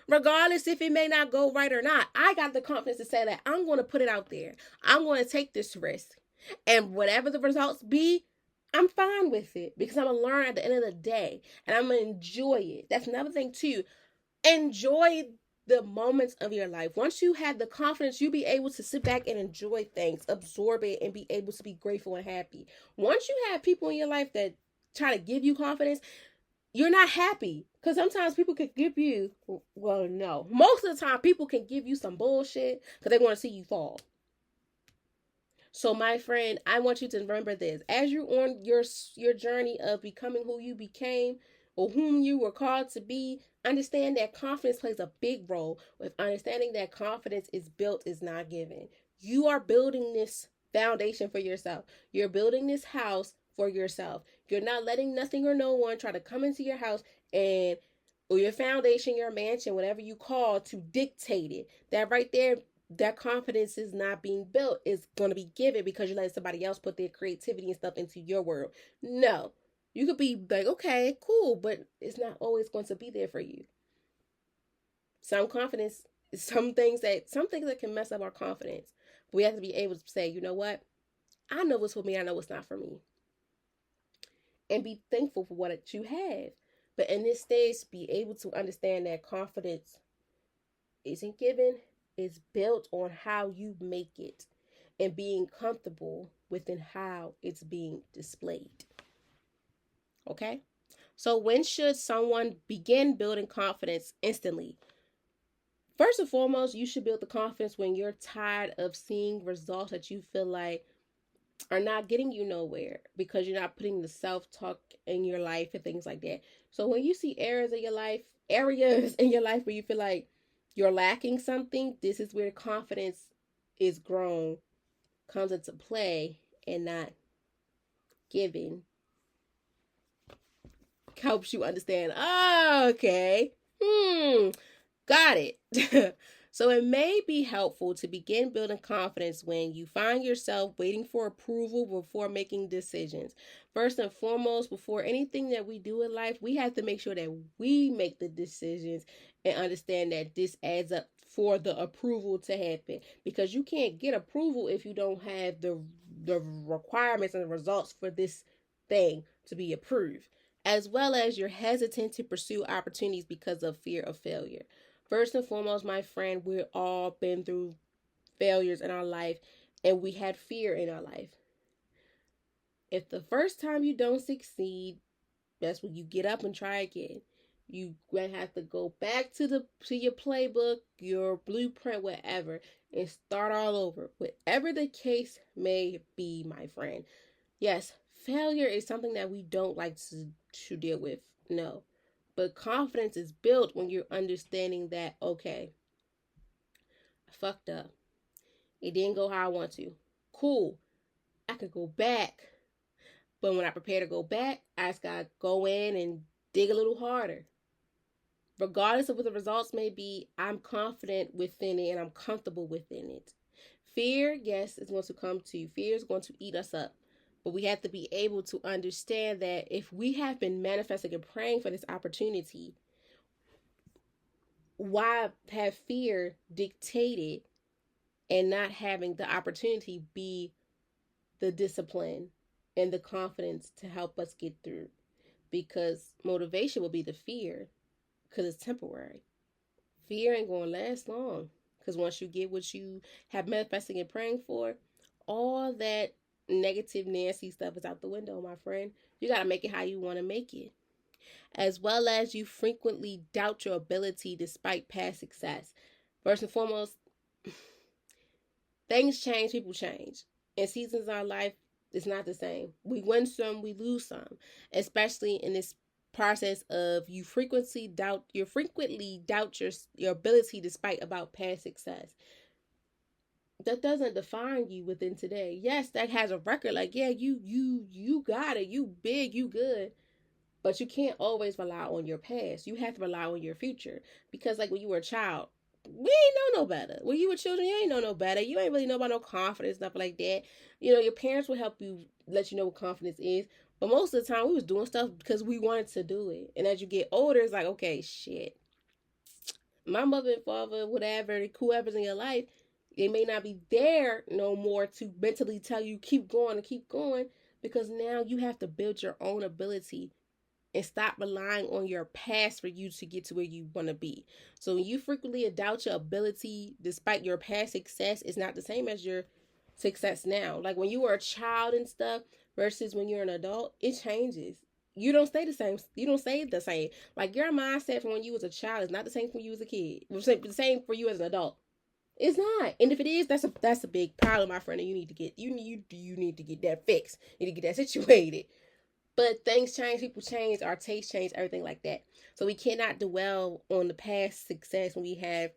Regardless if it may not go right or not, I got the confidence to say that I'm going to put it out there. I'm going to take this risk. And whatever the results be, I'm fine with it, because I'm going to learn at the end of the day, and I'm going to enjoy it. That's another thing too. Enjoy the moments of your life. Once you have the confidence, you'll be able to sit back and enjoy things, absorb it, and be able to be grateful and happy. Once you have people in your life that try to give you confidence, you're not happy. Because sometimes people can give you, well, no. Most of the time, people can give you some bullshit because they want to see you fall. So, my friend, I want you to remember this. As you're on your journey of becoming who you became or whom you were called to be, understand that confidence plays a big role with understanding that confidence is built, is not given. You are building this foundation for yourself. You're building this house for yourself. You're not letting nothing or no one try to come into your house and, or your foundation, your mansion, whatever you call, to dictate it. That right there, that confidence is not being built. It's going to be given because you let somebody else put their creativity and stuff into your world. No. You could be like, okay, cool, but it's not always going to be there for you. Some confidence, some things that can mess up our confidence. But we have to be able to say, you know what? I know what's for me. I know what's not for me. And be thankful for what you have. But in this stage, be able to understand that confidence isn't given. It's built on how you make it and being comfortable within how it's being displayed. Okay? So when should someone begin building confidence instantly? First and foremost, you should build the confidence when you're tired of seeing results that you feel like are not getting you nowhere because you're not putting the self-talk in your life and things like that. So when you see areas in your life where you feel like you're lacking something, this is where confidence is grown, comes into play, and not given. Helps you understand, oh, okay, got it. So it may be helpful to begin building confidence when you find yourself waiting for approval before making decisions. First and foremost, before anything that we do in life, we have to make sure that we make the decisions and understand that this adds up for the approval to happen. Because you can't get approval if you don't have the requirements and the results for this thing to be approved, as well as you're hesitant to pursue opportunities because of fear of failure. First and foremost, my friend, we've all been through failures in our life and we had fear in our life. If the first time you don't succeed, that's when you get up and try again. You gonna have to go back to your playbook, your blueprint, whatever, and start all over. Whatever the case may be, my friend. Yes, failure is something that we don't like to deal with. No. But confidence is built when you're understanding that, okay, I fucked up. It didn't go how I want to. Cool. I could go back. But when I prepare to go back, I just gotta go in and dig a little harder. Regardless of what the results may be, I'm confident within it and I'm comfortable within it. Fear, yes, is going to come to you. Fear is going to eat us up. But we have to be able to understand that if we have been manifesting and praying for this opportunity, why have fear dictated and not having the opportunity be the discipline and the confidence to help us get through? Because motivation will be the fear, because it's temporary. Fear ain't going to last long, because once you get what you have manifesting and praying for, all that negative Nancy stuff is out the window, my friend. You got to make it how you want to make it. As well as you frequently doubt your ability despite past success. First and foremost, things change, people change. And seasons of our life is not the same. We win some, we lose some. Especially in this process of you frequently doubt your ability despite about past success. That doesn't define you within today. Yes, that has a record. Like, yeah, you got it. You big, you good. But you can't always rely on your past. You have to rely on your future. Because like when you were a child, we ain't know no better. When you were children, you ain't know no better. You ain't really know about no confidence, stuff like that. You know, your parents will help you, let you know what confidence is. But most of the time, we was doing stuff because we wanted to do it. And as you get older, it's like, okay, shit. My mother and father, whatever, whoever's in your life, they may not be there no more to mentally tell you keep going and keep going, because now you have to build your own ability and stop relying on your past for you to get to where you want to be. So when you frequently doubt your ability despite your past success, it's not the same as your success now. Like when you were a child and stuff versus when you're an adult, it changes. You don't stay the same. You don't stay the same. Like your mindset from when you was a child is not the same from when you was a kid. It's the same for you as an adult. It's not. And if it is, that's a big problem, my friend. And you need to get that fixed. You need to get that situated. But things change, people change, our taste change, everything like that. So we cannot dwell on the past success when we have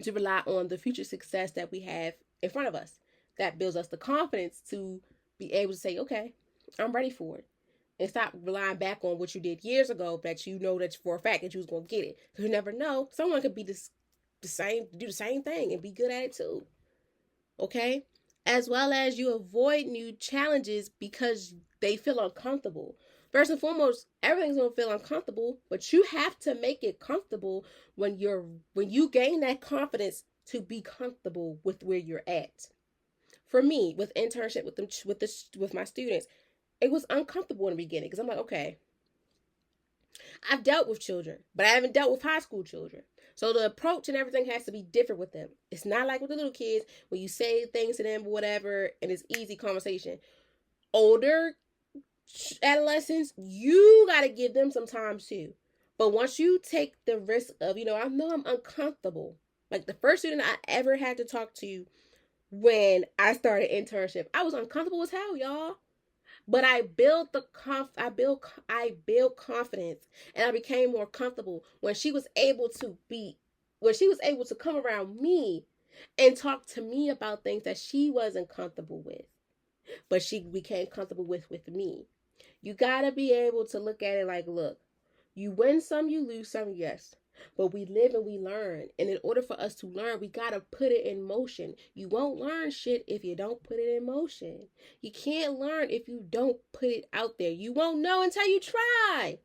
to rely on the future success that we have in front of us. That builds us the confidence to be able to say, okay, I'm ready for it. And stop relying back on what you did years ago that you know that for a fact that you was going to get it. Because you never know. Someone could be do the same thing and be good at it too. Okay? As well as you avoid new challenges because they feel uncomfortable. First and foremost, everything's going to feel uncomfortable, but you have to make it comfortable when you gain that confidence to be comfortable with where you're at. For me, with internship with my students, it was uncomfortable in the beginning because I'm like, okay, I've dealt with children, but I haven't dealt with high school children. So the approach and everything has to be different with them. It's not like with the little kids when you say things to them or whatever and it's easy conversation. Older adolescents, you got to give them some time too. But once you take the risk of, I know I'm uncomfortable. Like the first student I ever had to talk to when I started internship, I was uncomfortable as hell, y'all. But I built confidence, and I became more comfortable when she was able to come around me and talk to me about things that she wasn't comfortable with, but she became comfortable with me. You gotta be able to look at it like, look, you win some, you lose some, yes. But we live and we learn. And in order for us to learn, we got to put it in motion. You won't learn shit if you don't put it in motion. You can't learn if you don't put it out there. You won't know until you try.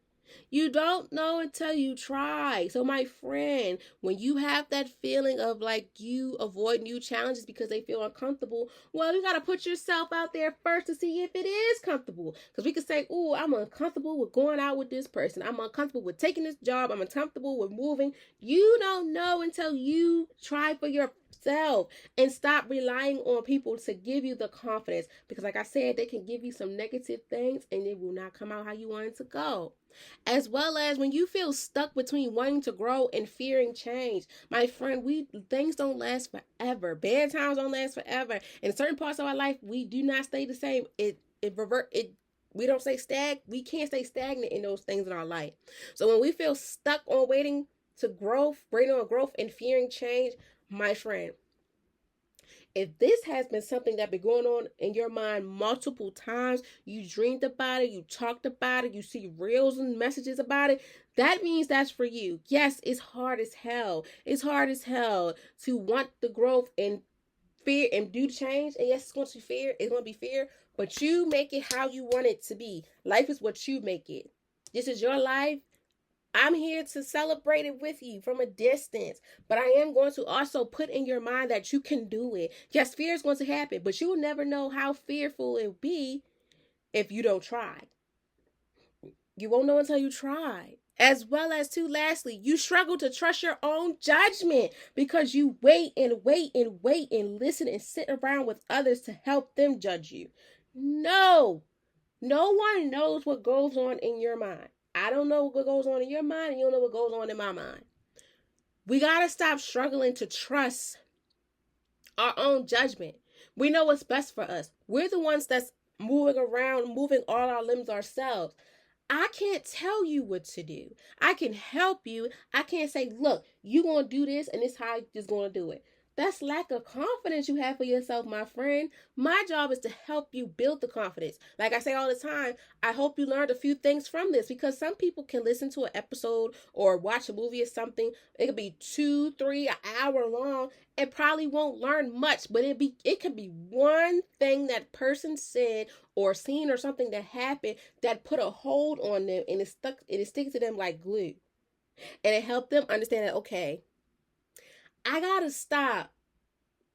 You don't know until you try. So, my friend, when you have that feeling of like you avoid new challenges because they feel uncomfortable, well, you got to put yourself out there first to see if it is comfortable. Because we could say, oh, I'm uncomfortable with going out with this person. I'm uncomfortable with taking this job. I'm uncomfortable with moving. You don't know until you try for yourself and stop relying on people to give you the confidence. Because, like I said, they can give you some negative things and it will not come out how you want it to go. As well as when you feel stuck between wanting to grow and fearing change. My friend, things don't last forever. Bad times don't last forever. In certain parts of our life, we do not stay the same. We don't we can't stay stagnant in those things in our life. So when we feel stuck on waiting on growth and fearing change, my friend, if this has been something that's been going on in your mind multiple times, you dreamed about it, you talked about it, you see reels and messages about it, that means that's for you. Yes, it's hard as hell. It's hard as hell to want the growth and fear and do change. And yes, it's going to be fear. It's going to be fear, but you make it how you want it to be. Life is what you make it. This is your life. I'm here to celebrate it with you from a distance, but I am going to also put in your mind that you can do it. Yes, fear is going to happen, but you will never know how fearful it will be if you don't try. You won't know until you try. As well as, too, lastly, you struggle to trust your own judgment because you wait and wait and wait and listen and sit around with others to help them judge you. No one knows what goes on in your mind. I don't know what goes on in your mind, and you don't know what goes on in my mind. We got to stop struggling to trust our own judgment. We know what's best for us. We're the ones that's moving around, moving all our limbs ourselves. I can't tell you what to do. I can help you. I can't say, look, you're going to do this, and this is how you're just going to do it. That's lack of confidence you have for yourself, my friend. My job is to help you build the confidence. Like I say all the time, I hope you learned a few things from this because some people can listen to an episode or watch a movie or something. It could be 2, 3, an hour long. It probably won't learn much, but it could be one thing that person said or seen or something that happened that put a hold on them and it sticks to them like glue. And it helped them understand that, okay, I gotta stop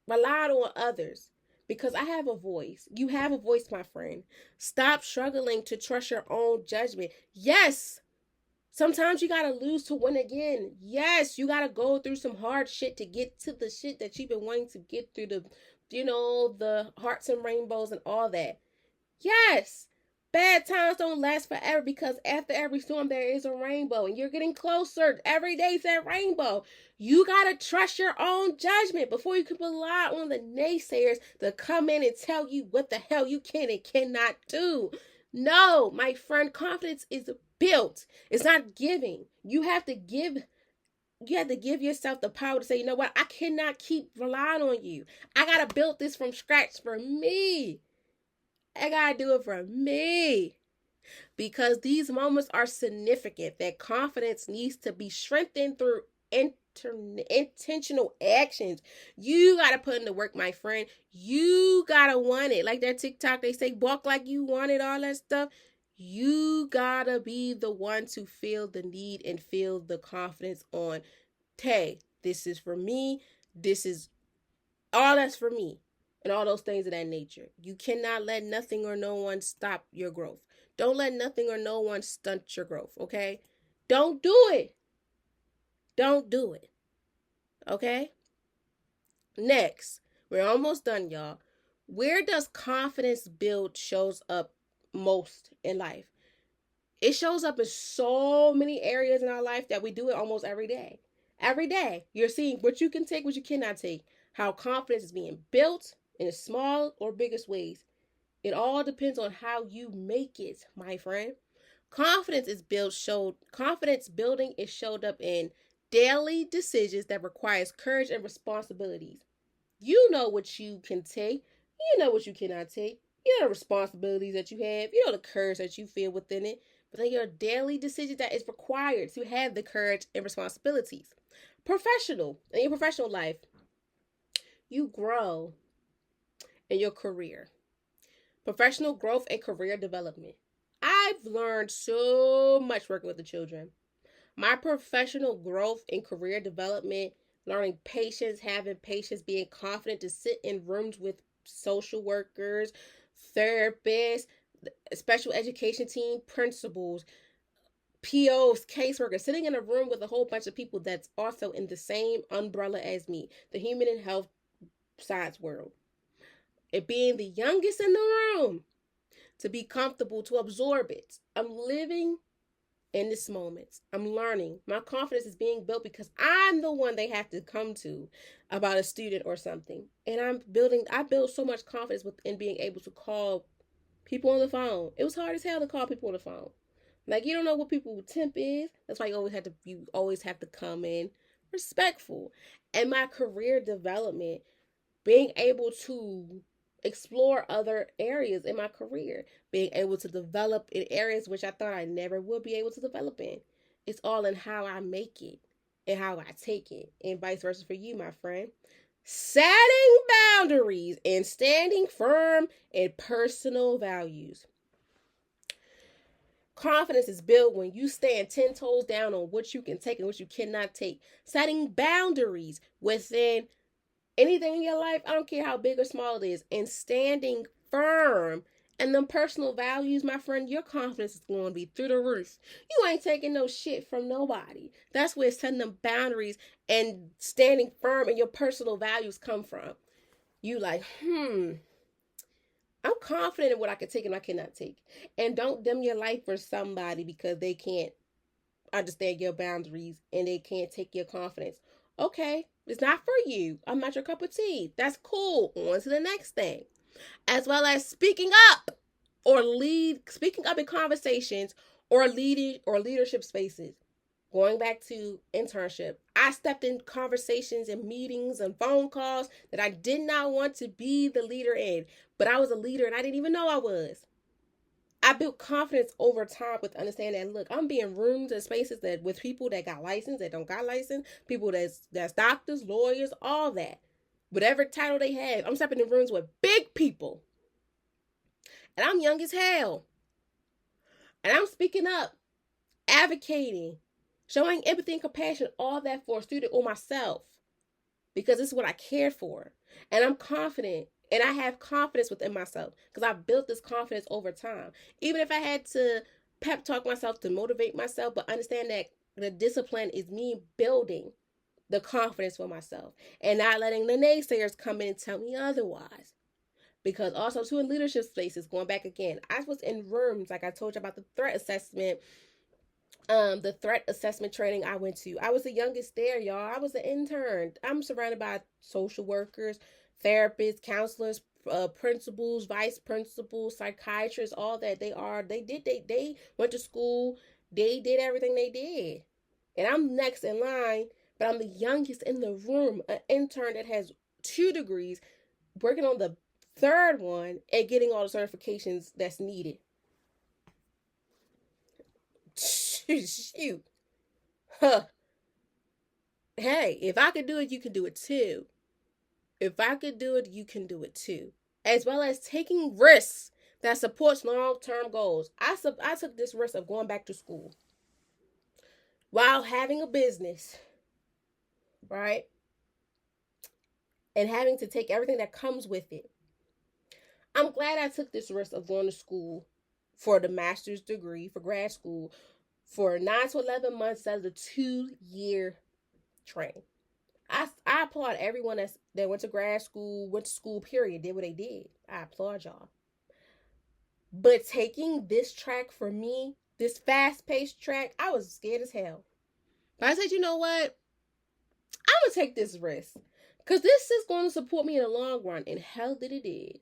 relying on others because I have a voice. You have a voice, my friend. Stop struggling to trust your own judgment. Yes, sometimes you gotta lose to win again. Yes, you gotta go through some hard shit to get to the shit that you've been wanting to get through, the hearts and rainbows and all that. Yes, bad times don't last forever because after every storm there is a rainbow and you're getting closer. Every day's that rainbow. You gotta trust your own judgment before you can rely on the naysayers to come in and tell you what the hell you can and cannot do. No, my friend, confidence is built. It's not giving. You have to give yourself the power to say, you know what? I cannot keep relying on you. I gotta build this from scratch for me. I gotta do it for me. Because these moments are significant. That confidence needs to be strengthened through intentional actions. You gotta put in the work, my friend. You gotta want it. Like that TikTok, they say, walk like you want it, all that stuff. You gotta be the one to feel the need and feel the confidence on, hey, this is for me. This is all that's for me. And all those things of that nature. You cannot let nothing or no one stop your growth. Don't let nothing or no one stunt your growth, okay? Don't do it. Don't do it. Okay? Next, we're almost done, y'all. Where does confidence build shows up most in life? It shows up in so many areas in our life that we do it almost every day. Every day, you're seeing what you can take, what you cannot take, how confidence is being built in small or biggest ways. It all depends on how you make it, my friend. Confidence building is showed up in daily decisions that requires courage and responsibilities. You know what you can take. You know what you cannot take. You know the responsibilities that you have. You know the courage that you feel within it. but then your daily decisions that is required to have the courage and responsibilities. In your professional life, you grow in your career. Professional growth and career development. I've learned so much working with the children. My professional growth and career development, learning patience, having patience, being confident to sit in rooms with social workers, therapists, special education team, principals, POs, caseworkers, sitting in a room with a whole bunch of people that's also in the same umbrella as me, the human and health science world. It being the youngest in the room, to be comfortable, to absorb it. I'm living in this moment. I'm learning. My confidence is being built because I'm the one they have to come to about a student or something. And I build so much confidence in being able to call people on the phone. It was hard as hell to call people on the phone. Like, you don't know what people's temp is. That's why you always have to come in respectful. And my career development, being able to explore other areas in my career, being able to develop in areas which I thought I never would be able to develop in. It's all in how I make it and how I take it, and vice versa for you, my friend. Setting boundaries and standing firm in personal values. Confidence is built when you stand 10 toes down on what you can take and what you cannot take. Setting boundaries within anything in your life, I don't care how big or small it is, and standing firm and them personal values, my friend, your confidence is going to be through the roof. You ain't taking no shit from nobody. That's where setting them boundaries and standing firm and your personal values come from. You like, I'm confident in what I can take and I cannot take. And don't dim your life for somebody because they can't understand your boundaries and they can't take your confidence. Okay, it's not for you. I'm not your cup of tea. That's cool. On to the next thing. As well as speaking up in conversations or leadership spaces. Going back to internship, I stepped in conversations and meetings and phone calls that I did not want to be the leader in, but I was a leader and I didn't even know I was. I built confidence over time with understanding that, look, I'm being rooms and spaces that with people that got license, that don't got license, people that's doctors, lawyers, all that. Whatever title they have, I'm stepping in rooms with big people. And I'm young as hell. And I'm speaking up, advocating, showing empathy and compassion, all that for a student or myself. Because this is what I care for. And I'm confident. And I have confidence within myself because I've built this confidence over time. Even if I had to pep talk myself to motivate myself, but understand that the discipline is me building the confidence for myself and not letting the naysayers come in and tell me otherwise. Because also too, in leadership spaces, going back again, I was in rooms, like I told you about the threat assessment training I went to. I was the youngest there, y'all. I was an intern. I'm surrounded by social workers, therapists, counselors, principals, vice principals, psychiatrists, all that. They went to school. They did everything they did. And I'm next in line, but I'm the youngest in the room, an intern that has 2 degrees, working on the 3rd one and getting all the certifications that's needed. Shoot. Huh. Hey, if I could do it, you can do it too. If I could do it, you can do it too. As well as taking risks that supports long-term goals. I took this risk of going back to school while having a business, right? And having to take everything that comes with it. I'm glad I took this risk of going to school for the master's degree, for grad school, for 9 to 11 months as a 2-year train. I applaud everyone that went to grad school, went to school, period, did what they did. I applaud y'all. But taking this track for me, this fast-paced track, I was scared as hell. But I said, you know what? I'm going to take this risk. Because this is going to support me in the long run. And hell did it did.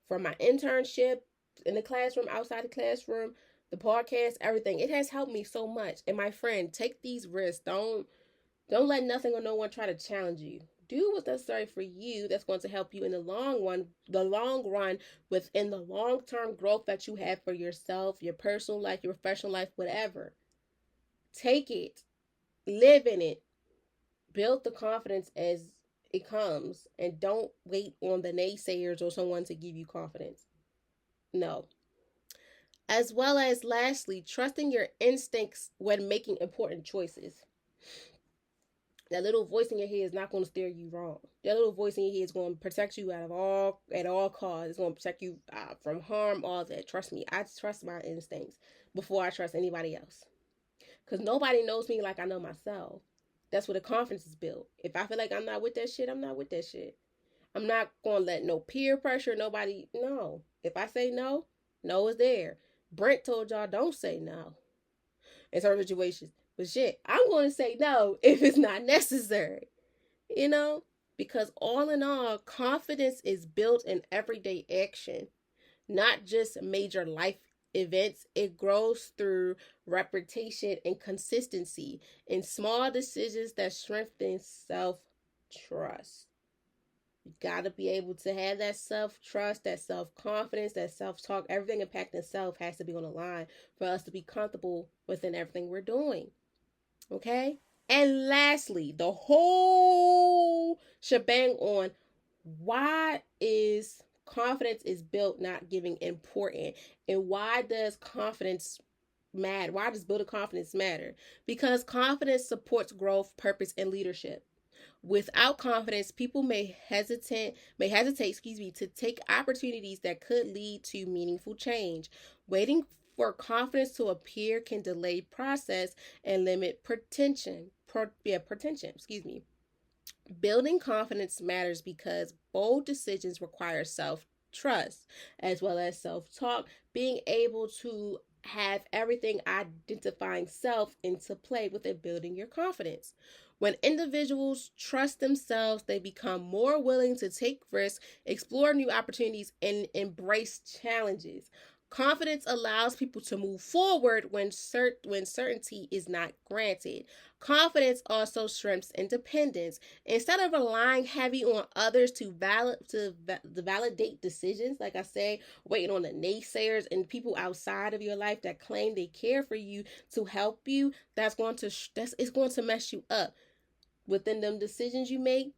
From my internship, in the classroom, outside the classroom, the podcast, everything. It has helped me so much. And my friend, take these risks. Don't let nothing or no one try to challenge you. do what's necessary for you that's going to help you in the long run within the long-term growth that you have for yourself, your personal life, your professional life, whatever. Take it, live in it, build the confidence as it comes, and don't wait on the naysayers or someone to give you confidence. No. As well as, lastly, trusting your instincts when making important choices. That little voice in your head is not going to steer you wrong. That little voice in your head is going to protect you at all costs. It's going to protect you from harm, all that. Trust me, I trust my instincts before I trust anybody else. Because nobody knows me like I know myself. That's where the confidence is built. If I feel like I'm not with that shit, I'm not with that shit. I'm not going to let no peer pressure, nobody, no. If I say no, no is there. Brent told y'all don't say no in certain situations. But shit, I'm going to say no if it's not necessary. You know? Because all in all, confidence is built in everyday action, not just major life events. It grows through repetition and consistency in small decisions that strengthen self-trust. You got to be able to have that self-trust, that self-confidence, that self-talk. Everything impacting self has to be on the line for us to be comfortable within everything we're doing. Okay? And lastly, the whole shebang on why is confidence is built, not giving, important, and why does confidence matter? Why does building confidence matter? Because confidence supports growth, purpose, and leadership. Without confidence, people may hesitate, to take opportunities that could lead to meaningful change. Waiting for confidence to appear can delay process and limit potential. Building confidence matters because bold decisions require self-trust as well as self-talk, being able to have everything identifying self into play within building your confidence. When individuals trust themselves, they become more willing to take risks, explore new opportunities, and embrace challenges. Confidence allows people to move forward when certainty is not granted. Confidence also strengthens independence. Instead of relying heavy on others to validate decisions, like I say, waiting on the naysayers and people outside of your life that claim they care for you to help you, it's going to mess you up. Within them decisions you make,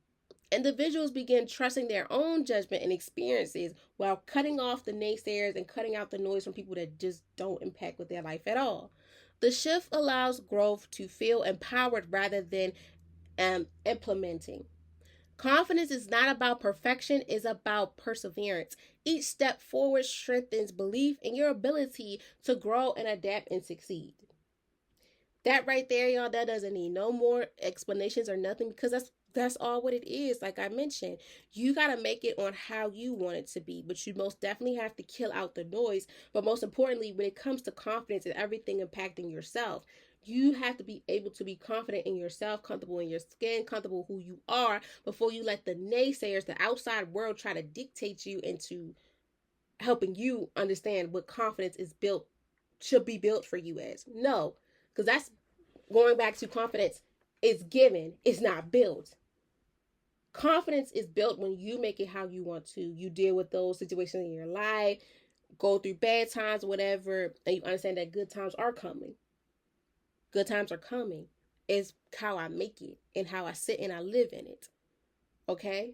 individuals begin trusting their own judgment and experiences while cutting off the naysayers and cutting out the noise from people that just don't impact with their life at all. The shift allows growth to feel empowered rather than implementing. Confidence is not about perfection, it's about perseverance. Each step forward strengthens belief in your ability to grow and adapt and succeed. That right there, y'all, that doesn't need no more explanations or nothing, because that's all what it is. Like I mentioned, you got to make it on how you want it to be, but you most definitely have to kill out the noise. But most importantly, when it comes to confidence and everything impacting yourself, you have to be able to be confident in yourself, comfortable in your skin, comfortable who you are, before you let the naysayers, the outside world, try to dictate you into helping you understand what confidence should be built for you as. No, because that's going back to confidence is given, it's not built. Confidence is built when you make it how you want to. You deal with those situations in your life, go through bad times, whatever, and you understand that good times are coming. Good times are coming. It's how I make it and how I sit and I live in it. Okay?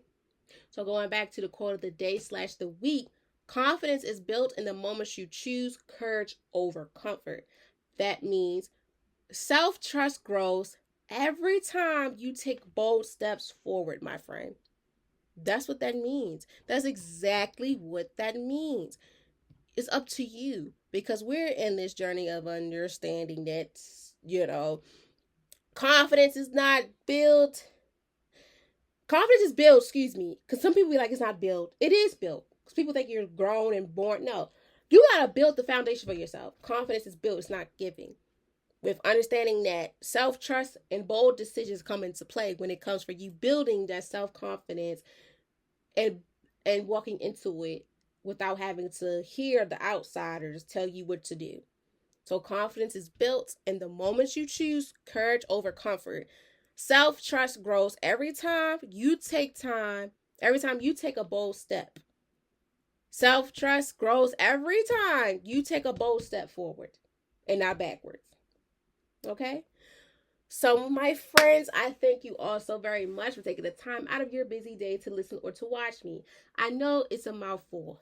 So going back to the quote of the day / the week, confidence is built in the moments you choose courage over comfort. That means self-trust grows every time you take bold steps forward, my friend. That's what that means. That's exactly what that means. It's up to you, because we're in this journey of understanding that, confidence is not built. Confidence is built, because some people be like, it's not built. It is built. Because people think you're grown and born. No. You got to build the foundation for yourself. Confidence is built. It's not giving. With understanding that self-trust and bold decisions come into play when it comes for you building that self-confidence and walking into it without having to hear the outsiders tell you what to do. So confidence is built in the moments you choose courage over comfort. Self-trust grows every time you take a bold step. Self-trust grows every time you take a bold step forward and not backwards. Okay? So, my friends, I thank you all so very much for taking the time out of your busy day to listen or to watch me. I know it's a mouthful.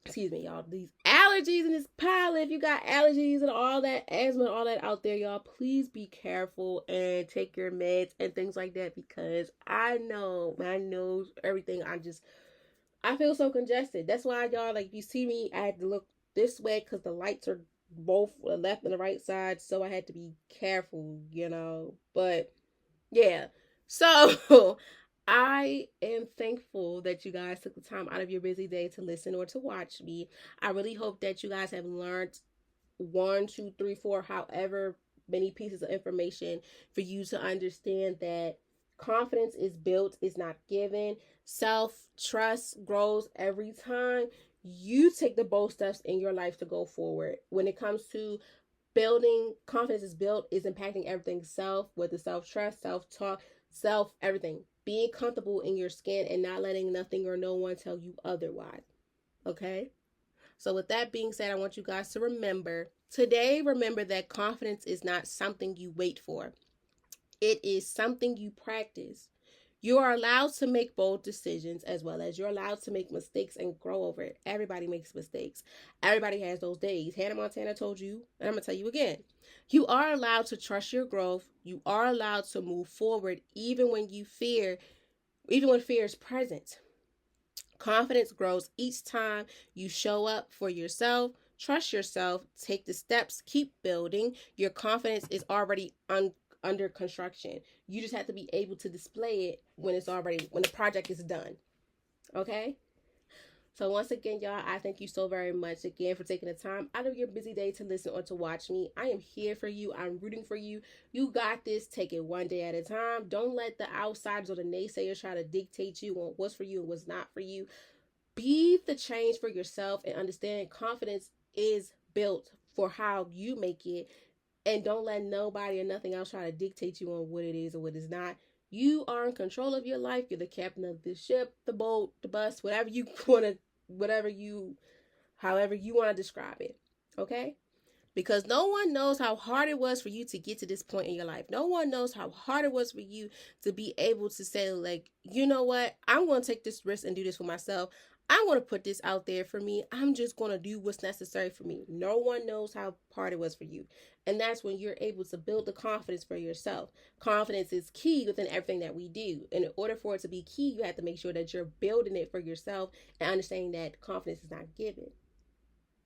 Excuse me, y'all. These allergies and this pollen. If you got allergies and all that, asthma and all that out there, y'all, please be careful and take your meds and things like that, because I know my nose, everything, I feel so congested. That's why, y'all, like, you see me, I had to look this way because the lights are both the left and the right side, so I had to be careful, But yeah, so I am thankful that you guys took the time out of your busy day to listen or to watch me. I really hope that you guys have learned one, two, three, four, however many pieces of information for you to understand that confidence is built, is not given. Self trust grows every time you take the bold steps in your life to go forward. When it comes to building, confidence is built, is impacting everything self, with the self trust, self talk, self everything. Being comfortable in your skin and not letting nothing or no one tell you otherwise. Okay? So, with that being said, I want you guys to remember that confidence is not something you wait for, it is something you practice. You are allowed to make bold decisions, as well as you're allowed to make mistakes and grow over it. Everybody makes mistakes. Everybody has those days. Hannah Montana told you, and I'm going to tell you again. You are allowed to trust your growth. You are allowed to move forward even when fear is present. Confidence grows each time you show up for yourself, trust yourself, take the steps, keep building. Your confidence is already under construction. You just have to be able to display it when the project is done. Okay? So once again, y'all, I thank you so very much again for taking the time out of your busy day to listen or to watch me. I am here for you. I'm rooting for you. You got this. Take it one day at a time. Don't let the outsiders or the naysayers try to dictate you on what's for you and what's not for you. Be the change for yourself and understand confidence is built for how you make it. And don't let nobody or nothing else try to dictate you on what it is or what is not. You are in control of your life. You're the captain of the ship, the boat, the bus, however you want to describe it. Okay? Because no one knows how hard it was for you to get to this point in your life. No one knows how hard it was for you to be able to say, like, you know what? I'm going to take this risk and do this for myself. I want to put this out there for me. I'm just going to do what's necessary for me. No one knows how hard it was for you. And that's when you're able to build the confidence for yourself. Confidence is key within everything that we do. And in order for it to be key, you have to make sure that you're building it for yourself and understanding that confidence is not given.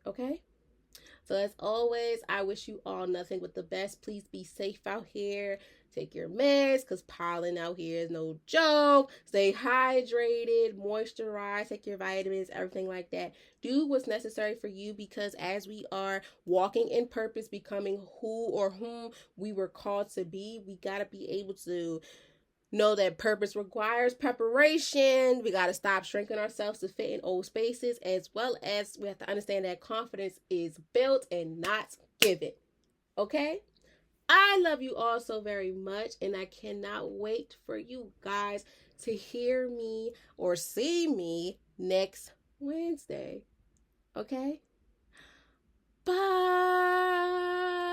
Okay? So as always, I wish you all nothing but the best. Please be safe out here. Take your meds, because pollen out here is no joke. Stay hydrated, moisturize, take your vitamins, everything like that. Do what's necessary for you, because as we are walking in purpose, becoming who or whom we were called to be, we got to be able to know that purpose requires preparation. We got to stop shrinking ourselves to fit in old spaces, as well as we have to understand that confidence is built and not given. Okay? I love you all so very much, and I cannot wait for you guys to hear me or see me next Wednesday. Okay? Bye.